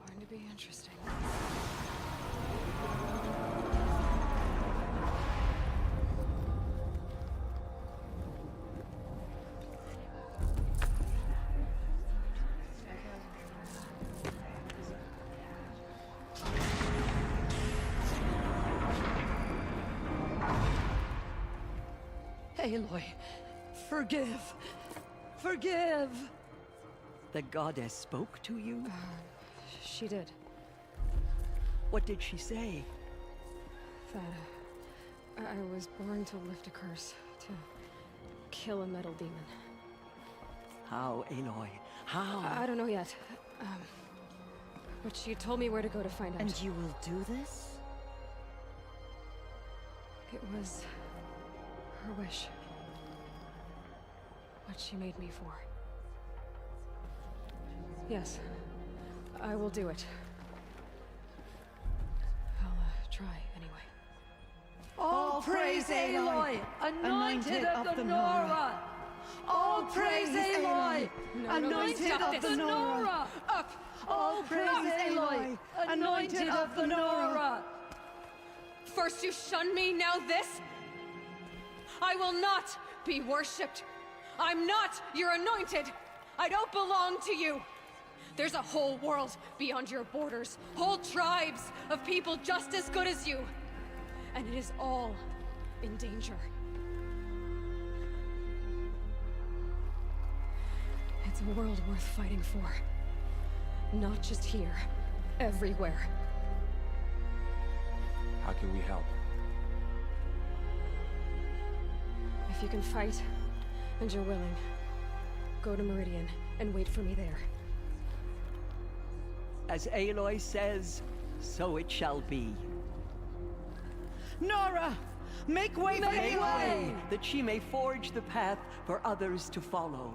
going to be interesting. Aloy, forgive. Forgive! The goddess spoke to you? She did. What did she say? That I was born to lift a curse, to kill a metal demon. How, Aloy? How? I don't know yet. But she told me where to go to find out. And you will do this? It was her wish. What she made me for. Yes, I will do it. I'll try anyway. All praise Aloy, anointed of the Nora! All praise Aloy, anointed of the Nora! Up! All praise Aloy, anointed of the Nora! First you shun me, now this? I will not be worshipped. I'm not your anointed. I don't belong to you. There's a whole world beyond your borders, whole tribes of people just as good as you. And it is all in danger. It's a world worth fighting for. Not just here, everywhere. How can we help? If you can fight, and you're willing, go to Meridian and wait for me there. As Aloy says, so it shall be. Nora! Make way for Aloy! That she may forge the path for others to follow.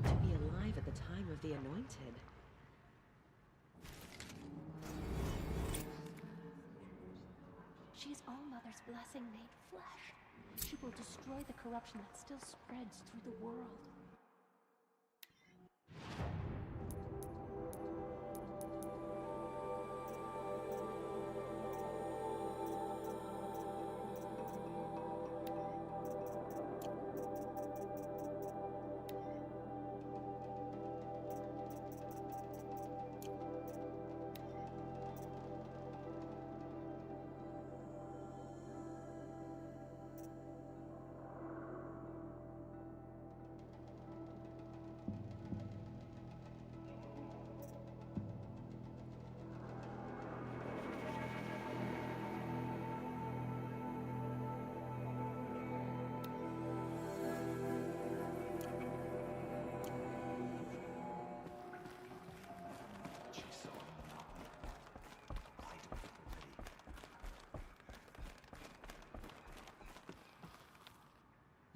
To be alive at the time of the Anointed. She is All-Mother's blessing made flesh. She will destroy the corruption that still spreads through the world.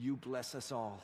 You bless us all.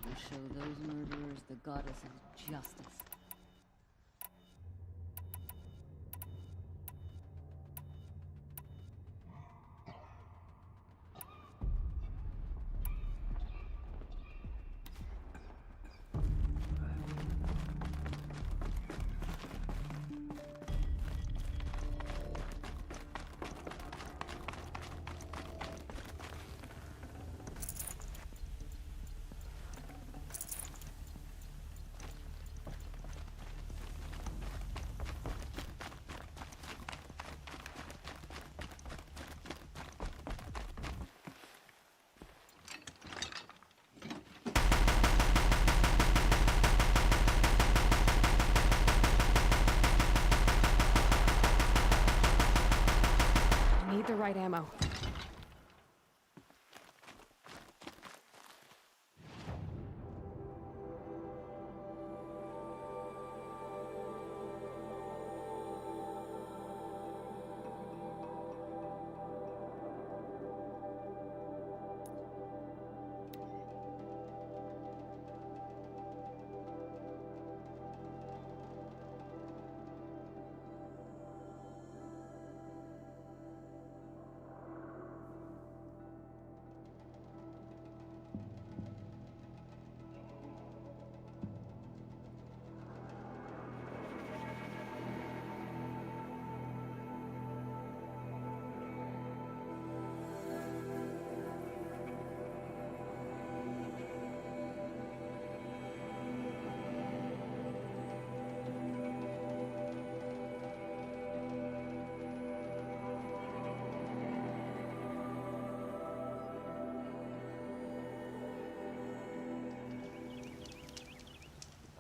and show those murderers the goddess of justice. Need the right ammo.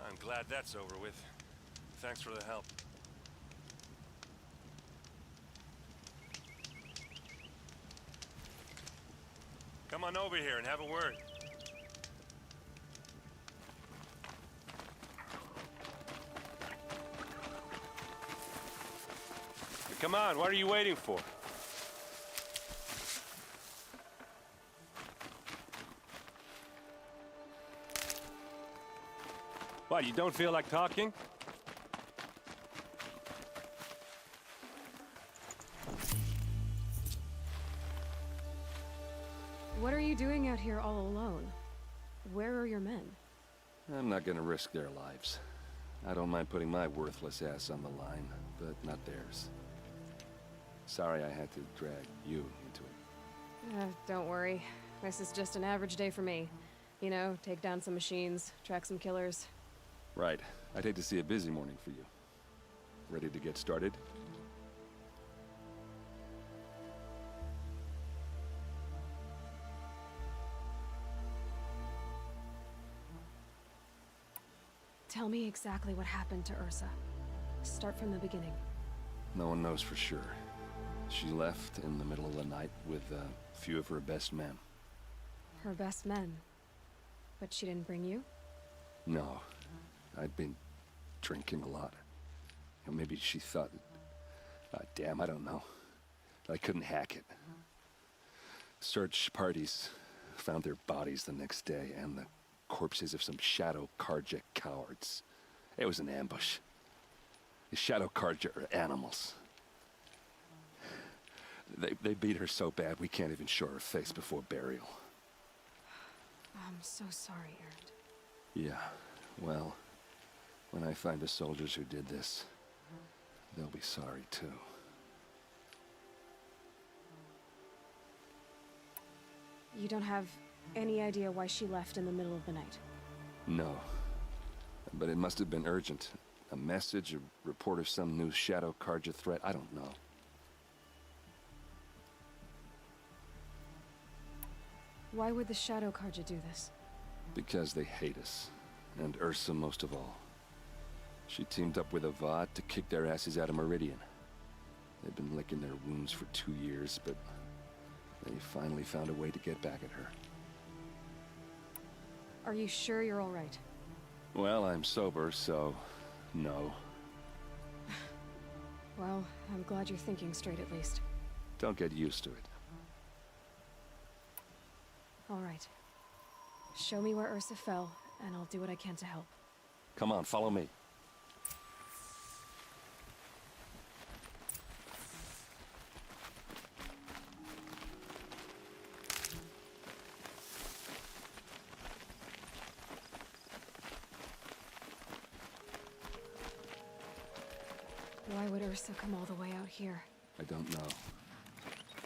I'm glad that's over with. Thanks for the help. Come on over here and have a word. Come on, what are you waiting for? What, you don't feel like talking? What are you doing out here all alone? Where are your men? I'm not gonna risk their lives. I don't mind putting my worthless ass on the line, but not theirs. Sorry I had to drag you into it. Don't worry. This is just an average day for me. You know, take down some machines, track some killers. Right. I'd hate to see a busy morning for you. Ready to get started? Tell me exactly what happened to Ursa. Start from the beginning. No one knows for sure. She left in the middle of the night with a few of her best men. Her best men? But she didn't bring you? No. I'd been drinking a lot. Or maybe she thought... damn, I don't know. I couldn't hack it. Search parties found their bodies the next day, and the corpses of some Shadow Karja cowards. It was an ambush. The Shadow Karja are animals. They beat her so bad we can't even show her face before burial. I'm so sorry, Erend. Yeah, well, when I find the soldiers who did this, they'll be sorry too. You don't have any idea why she left in the middle of the night? No. But it must have been urgent. A message, a report of some new Shadow Karja threat, I don't know. Why would the Shadow Karja do this? Because they hate us. And Ursa most of all. She teamed up with Avad to kick their asses out of Meridian. They've been licking their wounds for 2 years, but they finally found a way to get back at her. Are you sure you're all right? Well, I'm sober, so no. Well, I'm glad you're thinking straight at least. Don't get used to it. All right. Show me where Ursa fell, and I'll do what I can to help. Come on, follow me. Why would Ursa come all the way out here? I don't know.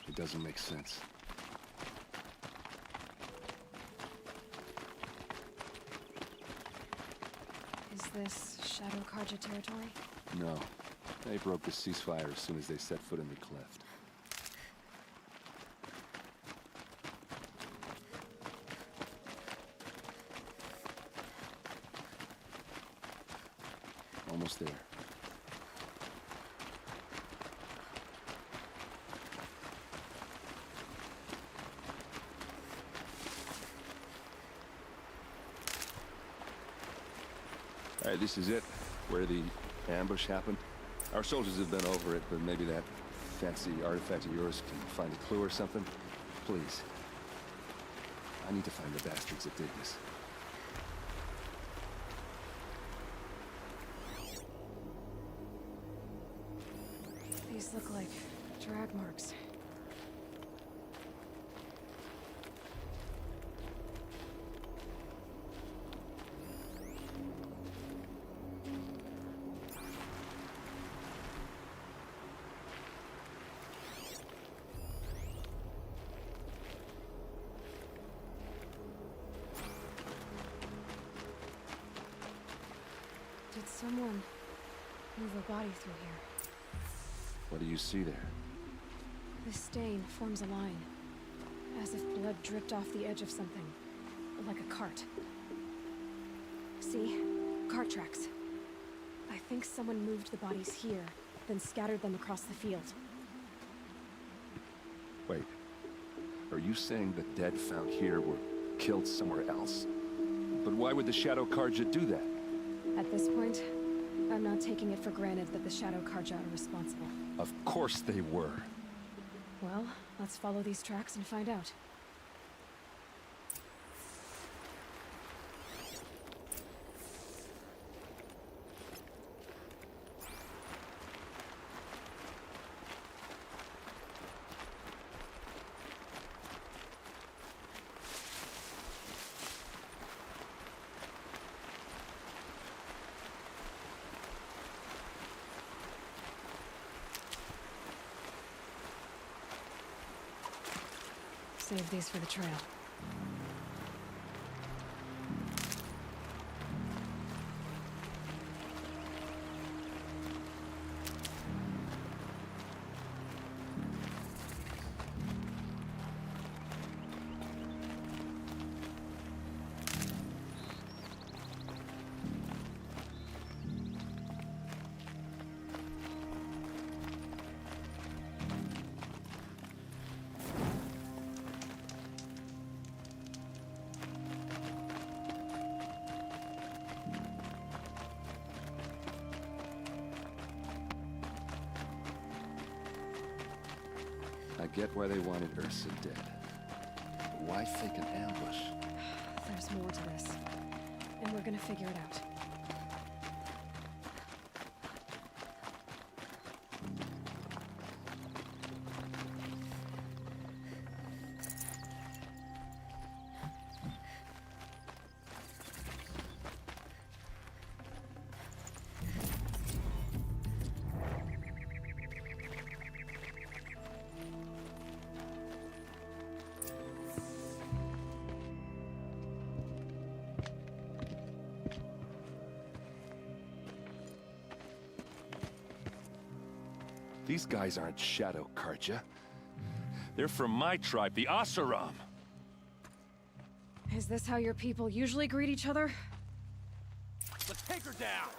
It doesn't make sense. Is this Shadow Karja territory? No. They broke the ceasefire as soon as they set foot in the cleft. Almost there. All right, this is it, where the ambush happened. Our soldiers have been over it, but maybe that fancy artifact of yours can find a clue or something. Please. I need to find the bastards that did this. These look like drag marks. Did someone move a body through here? What do you see there? This stain forms a line, as if blood dripped off the edge of something, like a cart. See? Cart tracks. I think someone moved the bodies here, then scattered them across the field. Wait. Are you saying the dead found here were killed somewhere else? But why would the Shadow Karja do that? At this point, I'm not taking it for granted that the Shadow Karja are responsible. Of course they were. Well, let's follow these tracks and find out. Save these for the trail. I get why they wanted Ursa dead. But why fake an ambush? There's more to this, and we're gonna figure it out. These guys aren't Shadow Karja. They're from my tribe, the Asaram. Is this how your people usually greet each other? Let's take her down!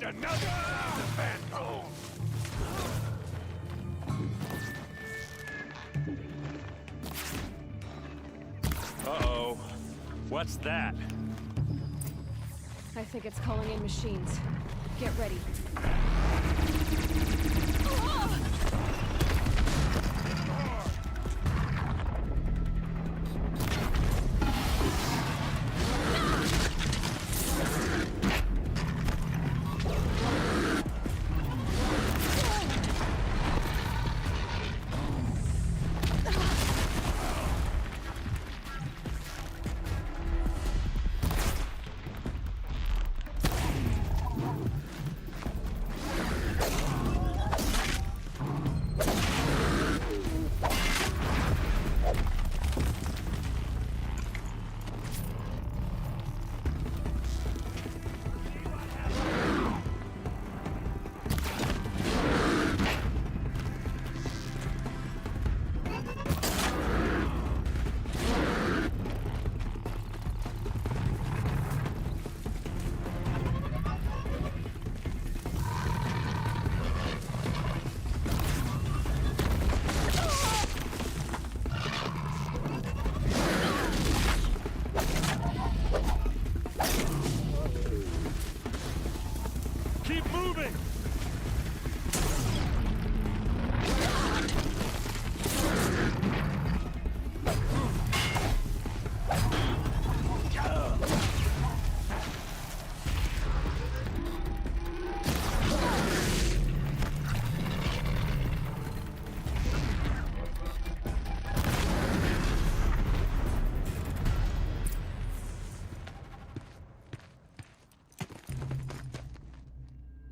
another phantom! Uh-oh. What's that? I think it's calling in machines. Get ready.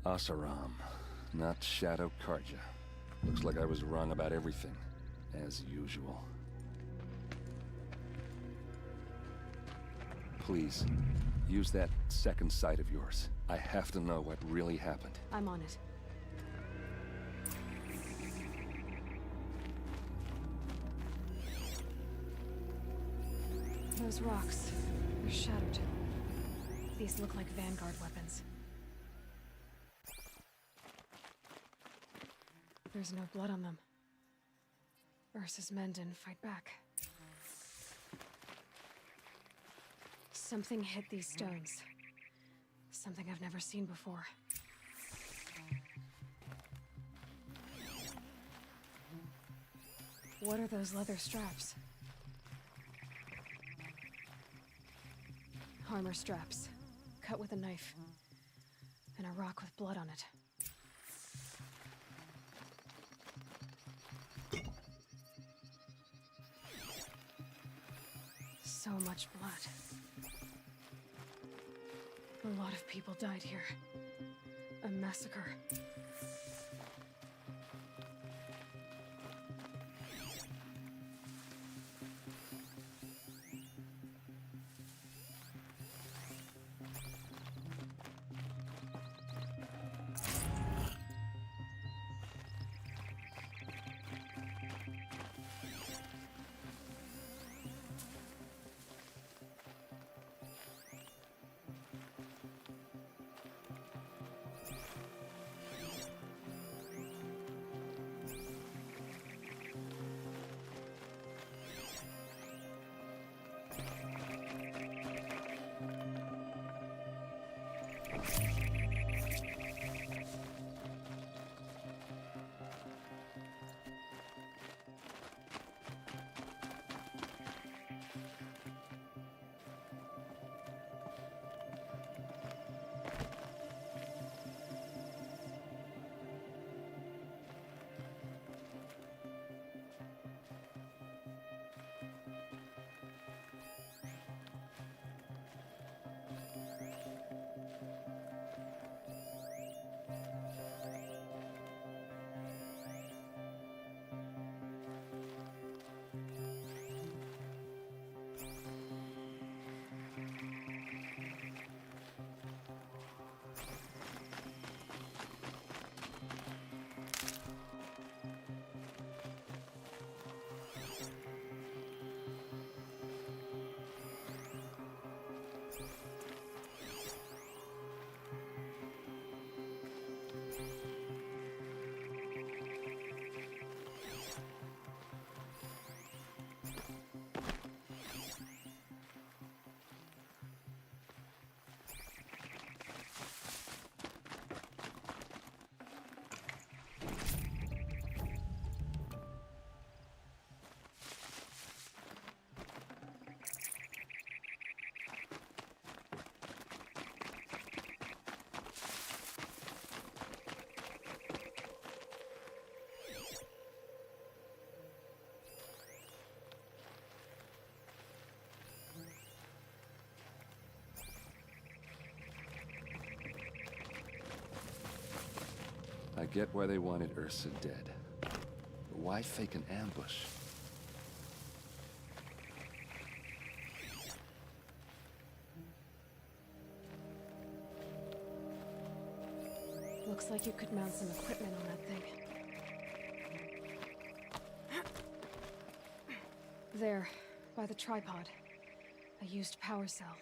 Asaram, not Shadow Karja. Looks like I was wrong about everything, as usual. Please, use that second sight of yours. I have to know what really happened. I'm on it. Those rocks, they're shattered. These look like Vanguard weapons. There's no blood on them. Ursa's men didn't fight back. Something hit these stones. Something I've never seen before. What are those leather straps? Armor straps, cut with a knife, and a rock with blood on it. So much blood. A lot of people died here. A massacre. I get why they wanted Ursa dead. But why fake an ambush? Looks like you could mount some equipment on that thing. There, by the tripod. A used power cell.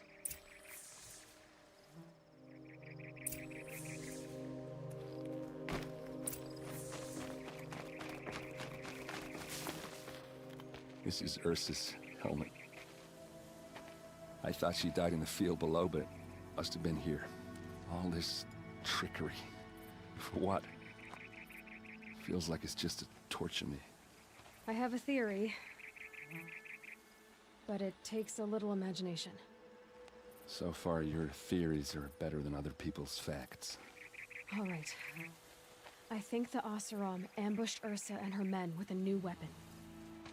This is Ursa's helmet. I thought she died in the field below, but it must have been here. All this trickery. For what? Feels like it's just to torture me. I have a theory. But it takes a little imagination. So far, your theories are better than other people's facts. All right. I think the Oseram ambushed Ursa and her men with a new weapon.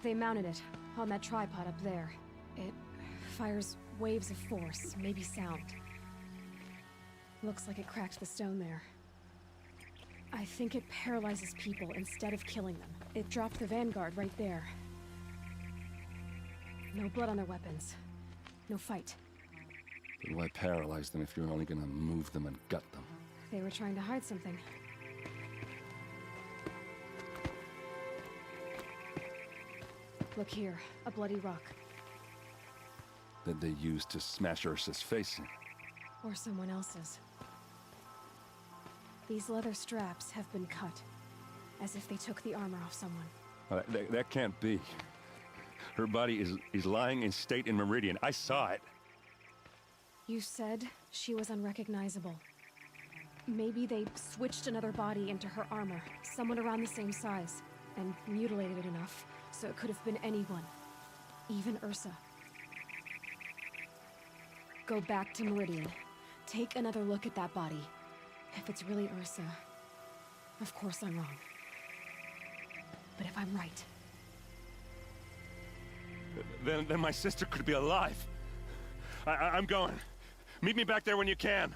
They mounted it on that tripod up there. It fires waves of force, maybe sound. Looks like it cracked the stone there. I think it paralyzes people instead of killing them. It dropped the vanguard right there. No blood on their weapons. No fight. But why paralyze them if you're only gonna move them and gut them? They were trying to hide something. Look here, a bloody rock. That they used to smash Ursa's face in. Or someone else's. These leather straps have been cut, as if they took the armor off someone. That can't be. Her body is lying in state in Meridian. I saw it. You said she was unrecognizable. Maybe they switched another body into her armor, someone around the same size, and mutilated it enough, so it could have been anyone. Even Ursa. Go back to Meridian. Take another look at that body. If it's really Ursa, of course I'm wrong. But if I'm right... Then my sister could be alive. I'm going. Meet me back there when you can.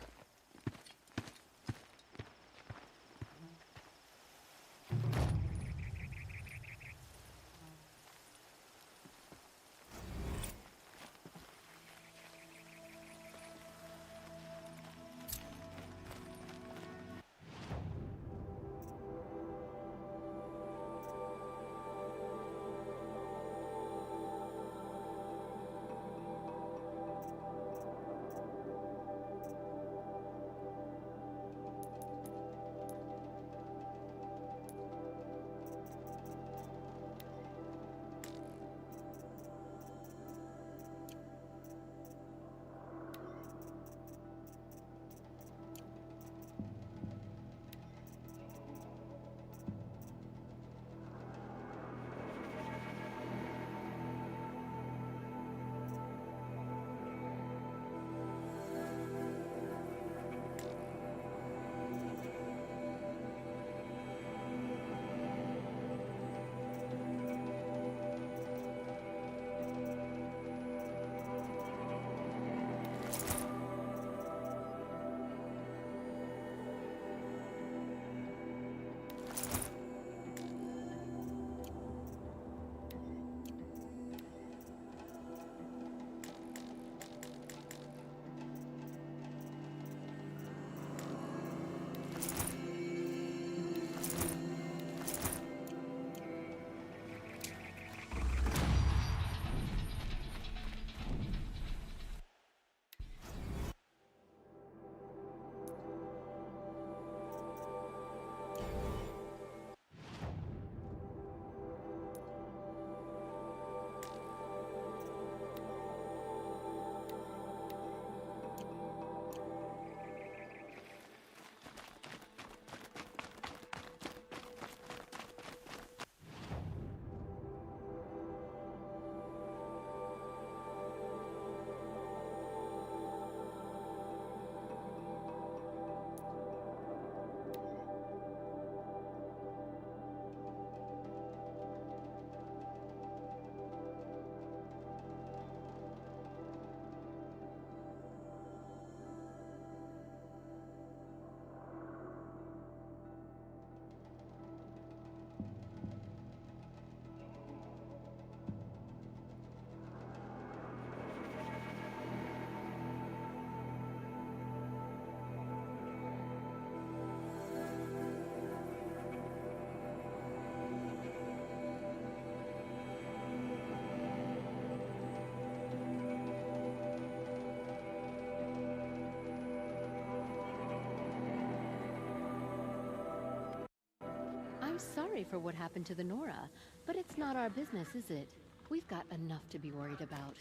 sorry for what happened to the Nora, but it's not our business, is it? We've got enough to be worried about.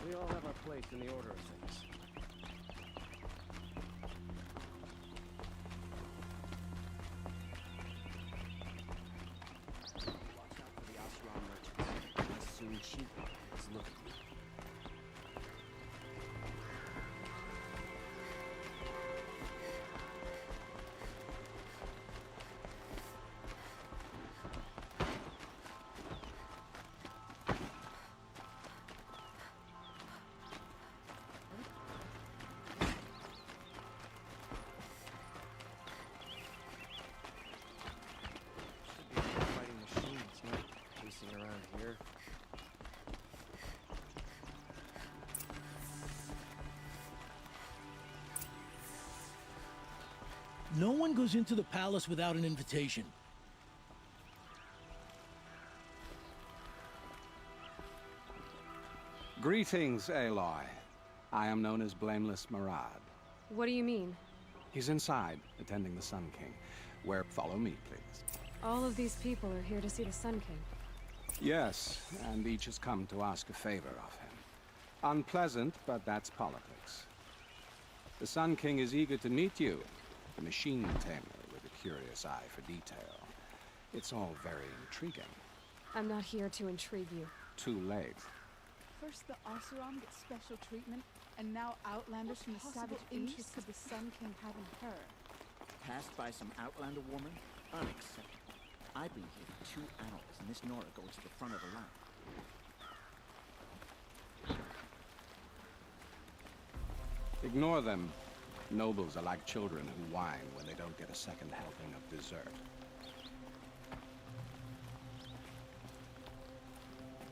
We all have our place in the order of things. Watch out for the Ashram merchant. As soon as she is looking. Around here. No one goes into the palace without an invitation. Greetings, Aloy. I am known as Blameless Murad. What do you mean? He's inside, attending the Sun King. Follow me, please. All of these people are here to see the Sun King. Yes, and each has come to ask a favor of him. Unpleasant, but that's politics. The Sun King is eager to meet you, the machine tamer with a curious eye for detail. It's all very intriguing. I'm not here to intrigue you. Too late. First the Oseram gets special treatment, and now Outlanders from the savage interests of the Sun King having her. Passed by some Outlander woman? Unacceptable. I've been here for 2 hours, and this Nora goes to the front of the line. Ignore them. Nobles are like children who whine when they don't get a second helping of dessert.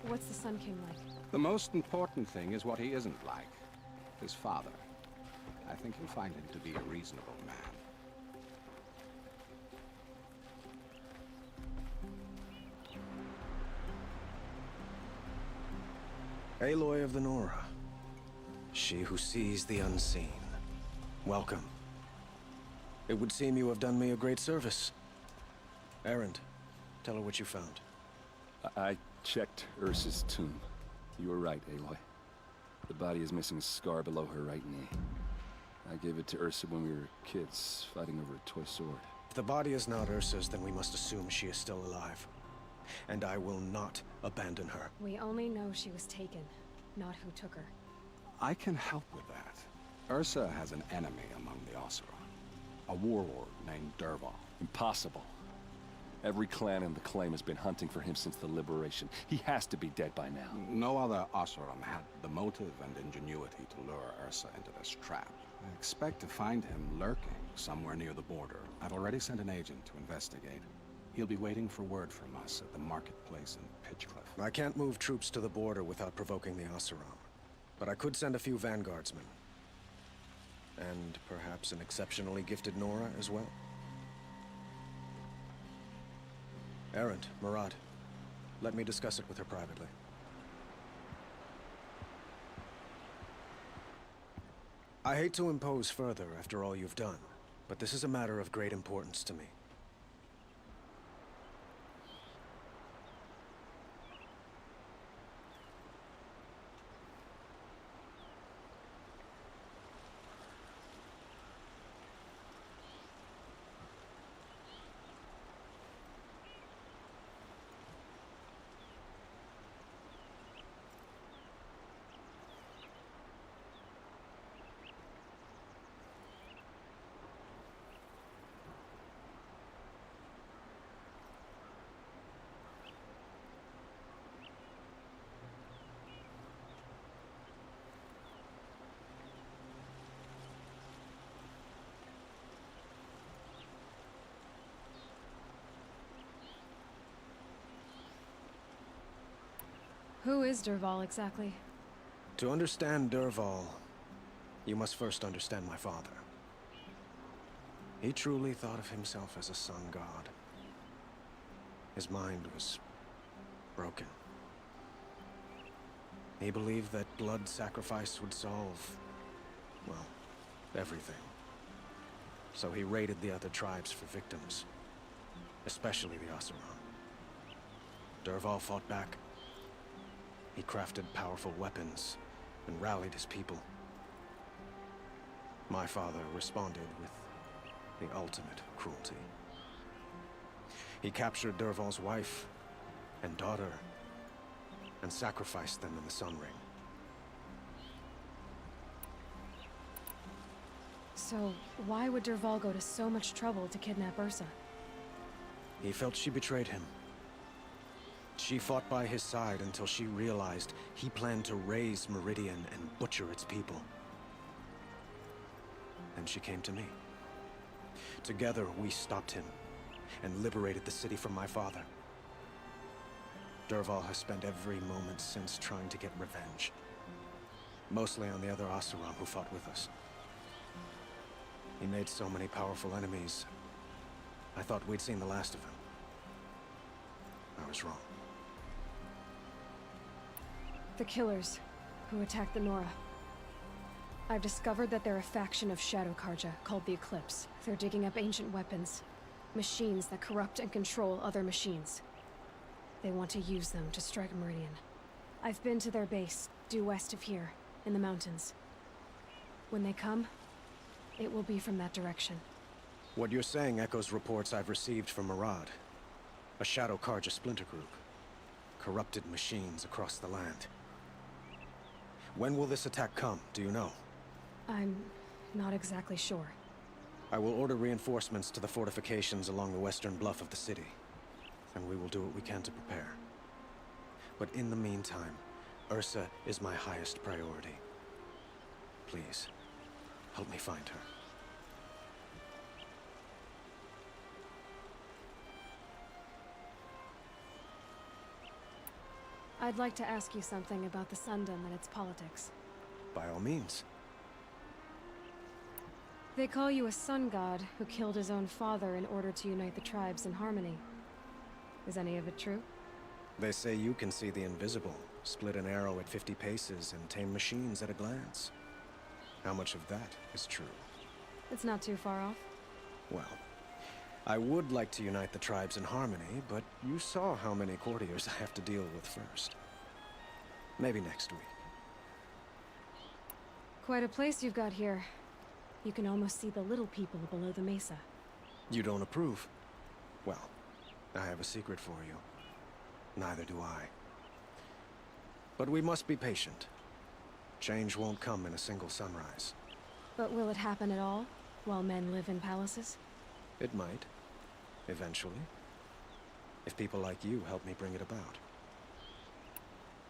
What's the Sun King like? The most important thing is what he isn't like. His father. I think you'll find him to be a reasonable man. Aloy of the Nora. She who sees the unseen. Welcome. It would seem you have done me a great service. Erend, tell her what you found. I checked Ursa's tomb. You were right, Aloy. The body is missing a scar below her right knee. I gave it to Ursa when we were kids, fighting over a toy sword. If the body is not Ursa's, then we must assume she is still alive. And I will not abandon her. We only know she was taken, not who took her. I can help with that. Ursa has an enemy among the Oseram. A warlord named Dervahl. Impossible. Every clan in the claim has been hunting for him since the liberation. He has to be dead by now. No other Oseram had the motive and ingenuity to lure Ursa into this trap. I expect to find him lurking somewhere near the border. I've already sent an agent to investigate. He'll be waiting for word from us at the marketplace in Pitchcliff. I can't move troops to the border without provoking the Oseram. But I could send a few vanguardsmen. And perhaps an exceptionally gifted Nora as well. Erend, Murad, let me discuss it with her privately. I hate to impose further after all you've done, but this is a matter of great importance to me. Who is Dervahl exactly? To understand Dervahl, you must first understand my father. He truly thought of himself as a sun god. His mind was broken. He believed that blood sacrifice would solve, well, everything. So he raided the other tribes for victims, especially the Oseram. Dervahl fought back. He crafted powerful weapons and rallied his people. My father responded with the ultimate cruelty. He captured Dervahl's wife and daughter and sacrificed them in the Sun Ring. So, why would Dervahl go to so much trouble to kidnap Ursa? He felt she betrayed him. She fought by his side until she realized he planned to raise Meridian and butcher its people. Then she came to me. Together, we stopped him and liberated the city from my father. Dervahl has spent every moment since trying to get revenge. Mostly on the other Oseram who fought with us. He made so many powerful enemies. I thought we'd seen the last of him. I was wrong. The killers who attacked the Nora. I've discovered that they're a faction of Shadow Karja called the Eclipse. They're digging up ancient weapons. Machines that corrupt and control other machines. They want to use them to strike Meridian. I've been to their base, due west of here, in the mountains. When they come, it will be from that direction. What you're saying echoes reports I've received from Murad. A Shadow Karja splinter group. Corrupted machines across the land. When will this attack come, do you know? I'm not exactly sure. I will order reinforcements to the fortifications along the western bluff of the city. And we will do what we can to prepare. But in the meantime, Ursa is my highest priority. Please, help me find her. I'd like to ask you something about the Sundom and its politics. By all means. They call you a sun god who killed his own father in order to unite the tribes in harmony. Is any of it true? They say you can see the invisible, split an arrow at 50 paces, and tame machines at a glance. How much of that is true? It's not too far off. Well, I would like to unite the tribes in harmony, but you saw how many courtiers I have to deal with first. Maybe next week. Quite a place you've got here. You can almost see the little people below the mesa. You don't approve? Well, I have a secret for you. Neither do I. But we must be patient. Change won't come in a single sunrise. But will it happen at all, while men live in palaces? It might. Eventually. If people like you help me bring it about.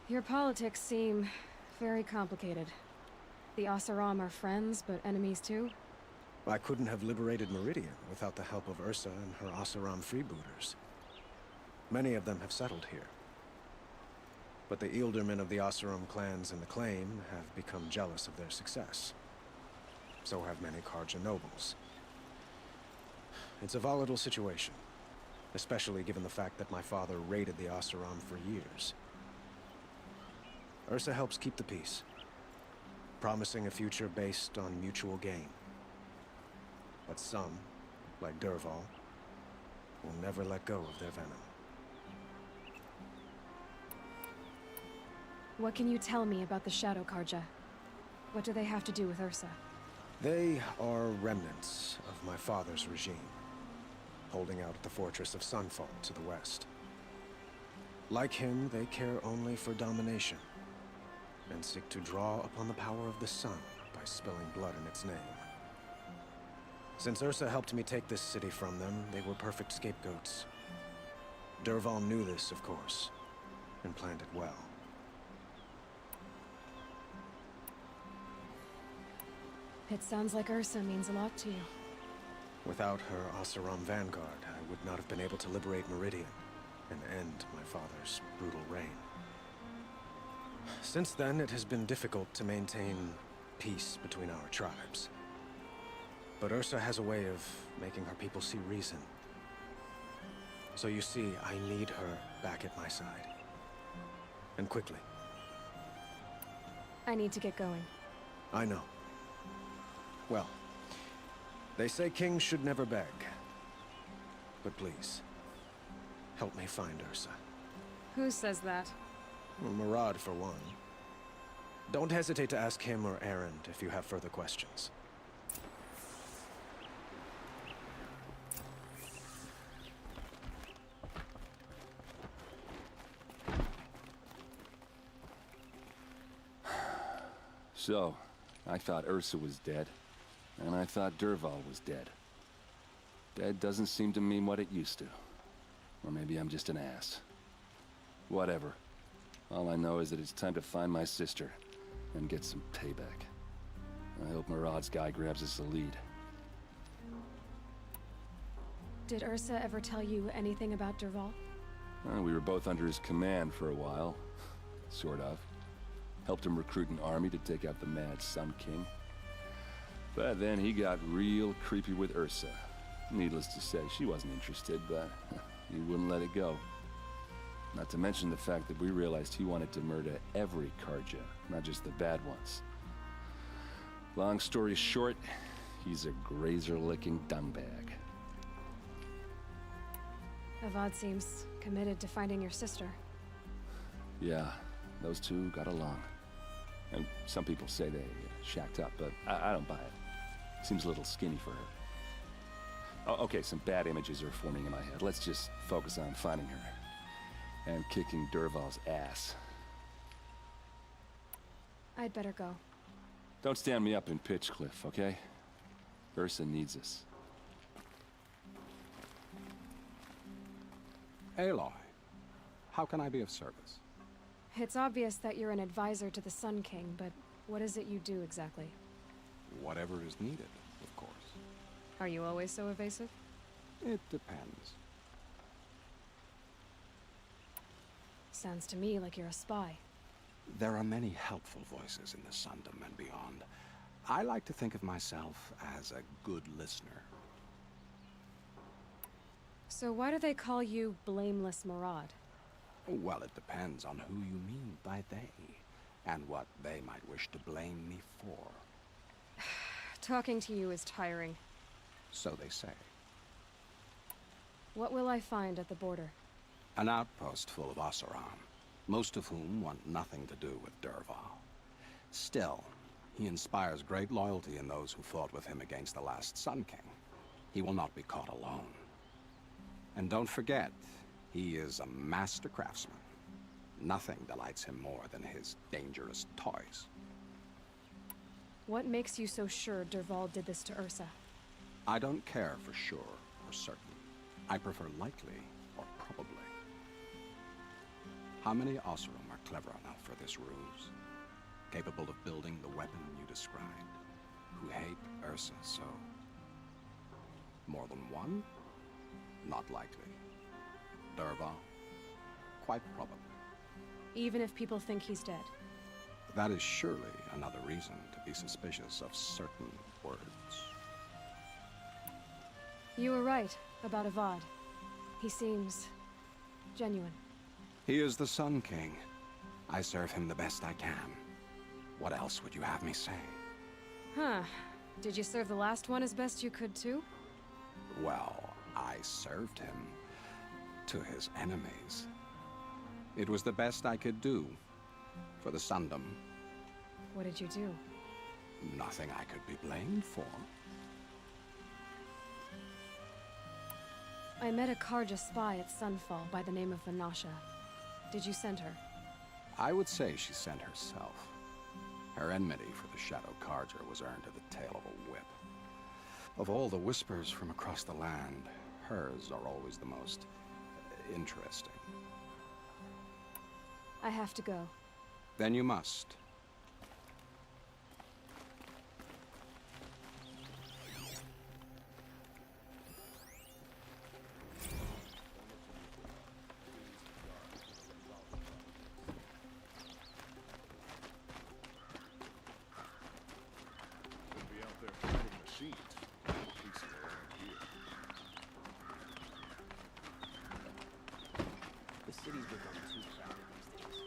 Your politics seem very complicated. The Oseram are friends, but enemies too? I couldn't have liberated Meridian without the help of Ursa and her Oseram freebooters. Many of them have settled here. But the Ealdormen of the Oseram clans in the Claim have become jealous of their success. So have many Karja nobles. It's a volatile situation, especially given the fact that my father raided the Oseram for years. Ursa helps keep the peace, promising a future based on mutual gain. But some, like Dervahl, will never let go of their venom. What can you tell me about the Shadow Karja? What do they have to do with Ursa? They are remnants of my father's regime, holding out at the fortress of Sunfall to the west. Like him, they care only for domination, and seek to draw upon the power of the sun by spilling blood in its name. Since Ursa helped me take this city from them, they were perfect scapegoats. Dervahl knew this, of course, and planned it well. It sounds like Ursa means a lot to you. Without her Oseram vanguard, I would not have been able to liberate Meridian and end my father's brutal reign. Since then, it has been difficult to maintain peace between our tribes. But Ursa has a way of making her people see reason. So you see, I need her back at my side. And quickly. I need to get going. I know. Well, they say kings should never beg. But please, help me find Ursa. Who says that? Well, Murad, for one. Don't hesitate to ask him or Erend if you have further questions. So, I thought Ursa was dead, and I thought Dervahl was dead. Dead doesn't seem to mean what it used to. Or maybe I'm just an ass. Whatever. All I know is that it's time to find my sister and get some payback. I hope Murad's guy grabs us a lead. Did Ursa ever tell you anything about Dervahl? We were both under his command for a while. Sort of. Helped him recruit an army to take out the mad Sun King. But then he got real creepy with Ursa. Needless to say, she wasn't interested, but he wouldn't let it go. Not to mention the fact that we realized he wanted to murder every Karja, not just the bad ones. Long story short, he's a grazer-licking dungbag. Avad seems committed to finding your sister. Yeah, those two got along. And some people say they shacked up, but I don't buy it. Seems a little skinny for her. Oh, okay, some bad images are forming in my head. Let's just focus on finding her. And kicking Dervahl's ass. I'd better go. Don't stand me up in Pitchcliff, okay? Ursa needs us. Aloy, how can I be of service? It's obvious that you're an advisor to the Sun King, but what is it you do exactly? Whatever is needed, of course. Are you always so evasive? It depends. Sounds to me like you're a spy. There are many helpful voices in the Sundom and beyond. I like to think of myself as a good listener. So why do they call you Blameless Murad? Well, it depends on who you mean by they, and what they might wish to blame me for. Talking to you is tiring. So they say. What will I find at the border? An outpost full of Oseram, most of whom want nothing to do with Dervahl. Still, he inspires great loyalty in those who fought with him against the last Sun King. He will not be caught alone. And don't forget, he is a master craftsman. Nothing delights him more than his dangerous toys. What makes you so sure Dervahl did this to Ursa? I don't care for sure or certain. I prefer likely or probably. How many Oseram are clever enough for this ruse? Capable of building the weapon you described? Who hate Ursa so? More than one? Not likely. Dervahl? Quite probably. Even if people think he's dead? That is surely another reason to be suspicious of certain words. You were right about Avad. He seems genuine. He is the Sun King. I serve him the best I can. What else would you have me say? Huh. Did you serve the last one as best you could too? Well, I served him to his enemies. It was the best I could do for the Sundom. What did you do? Nothing I could be blamed for. I met a Karja spy at Sunfall by the name of Vanasha. Did you send her? I would say she sent herself. Her enmity for the Shadow Karja was earned at the tail of a whip. Of all the whispers from across the land, hers are always the most interesting. I have to go. Then you must. The city's become too crowded these days.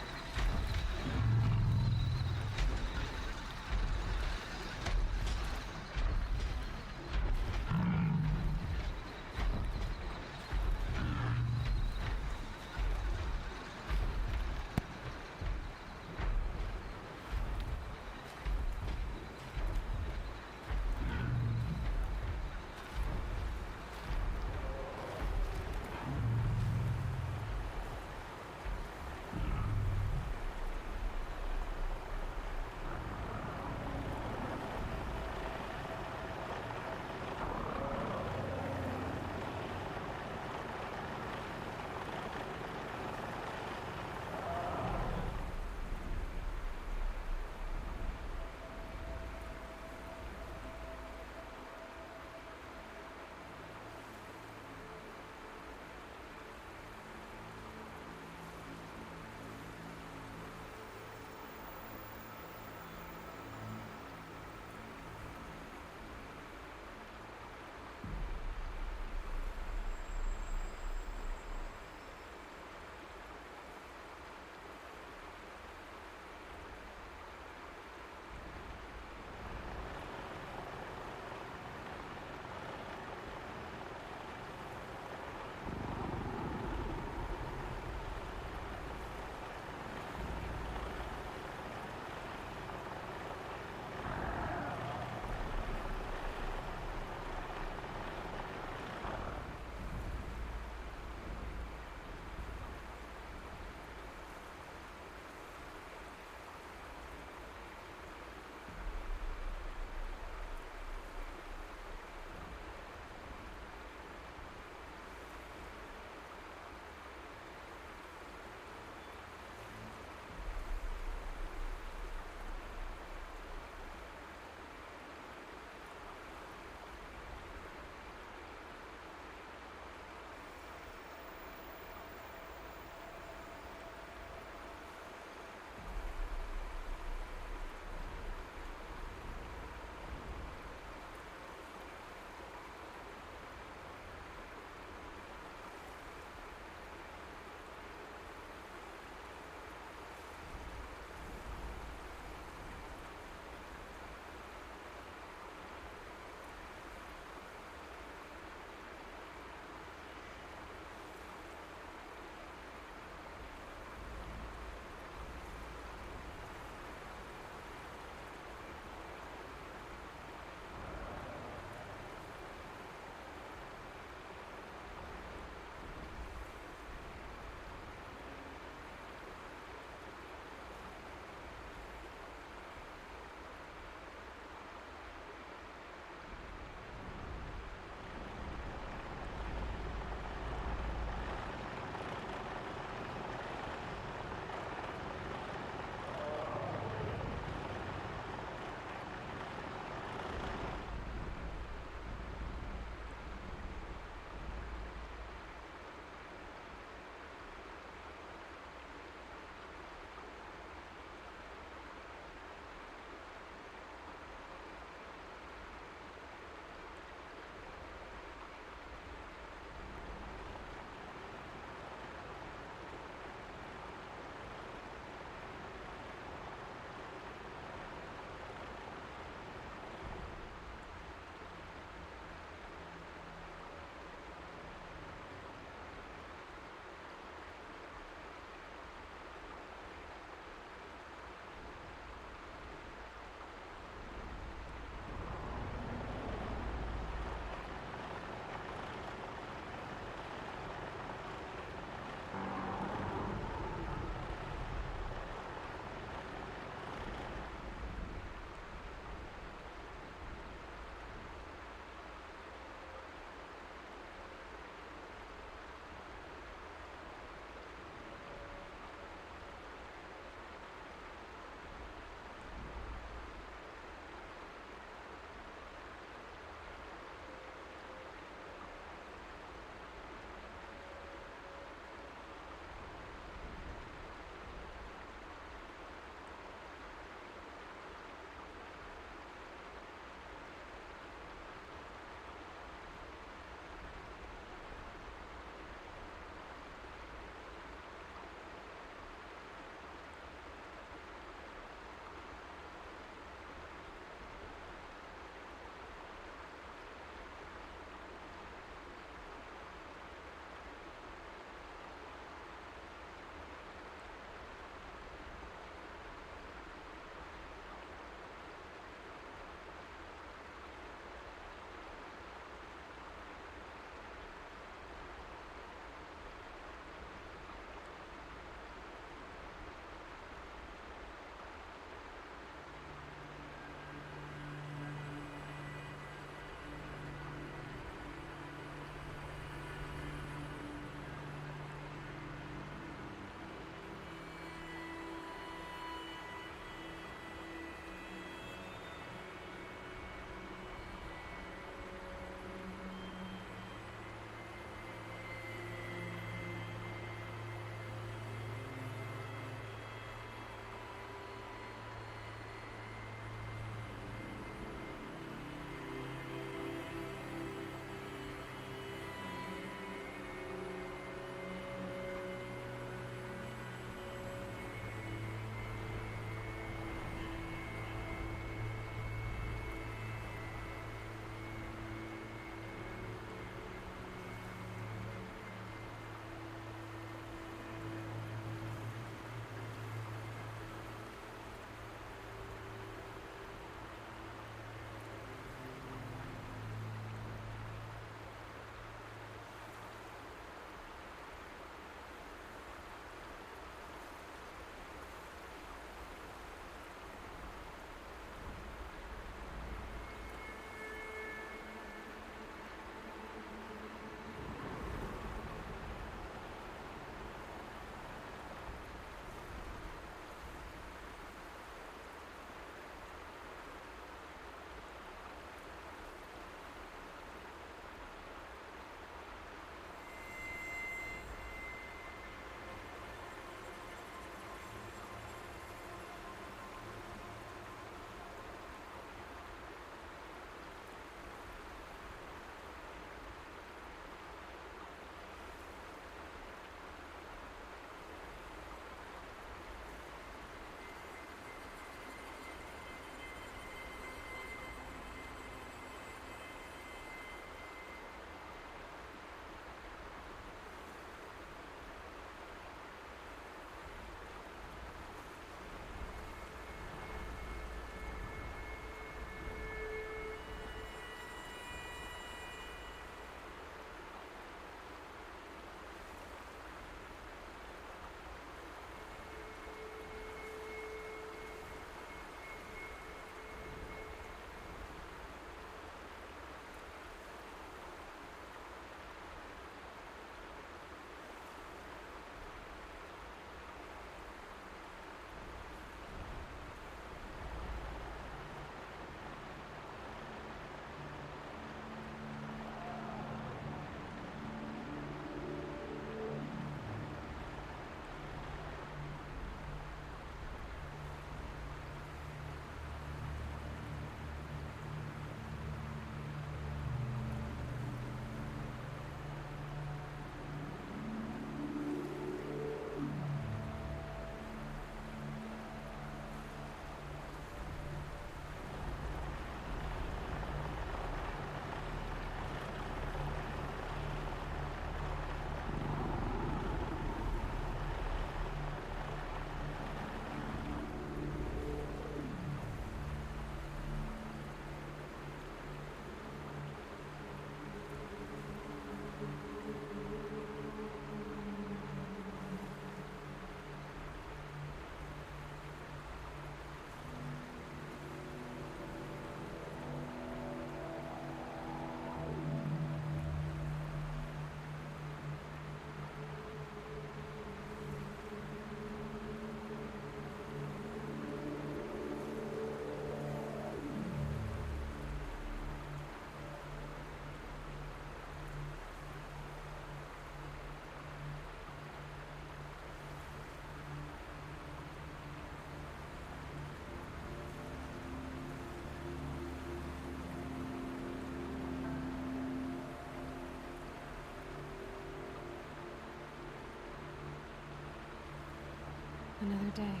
another day.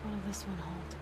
What'll this one hold?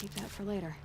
Keep that for later.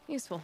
Useful.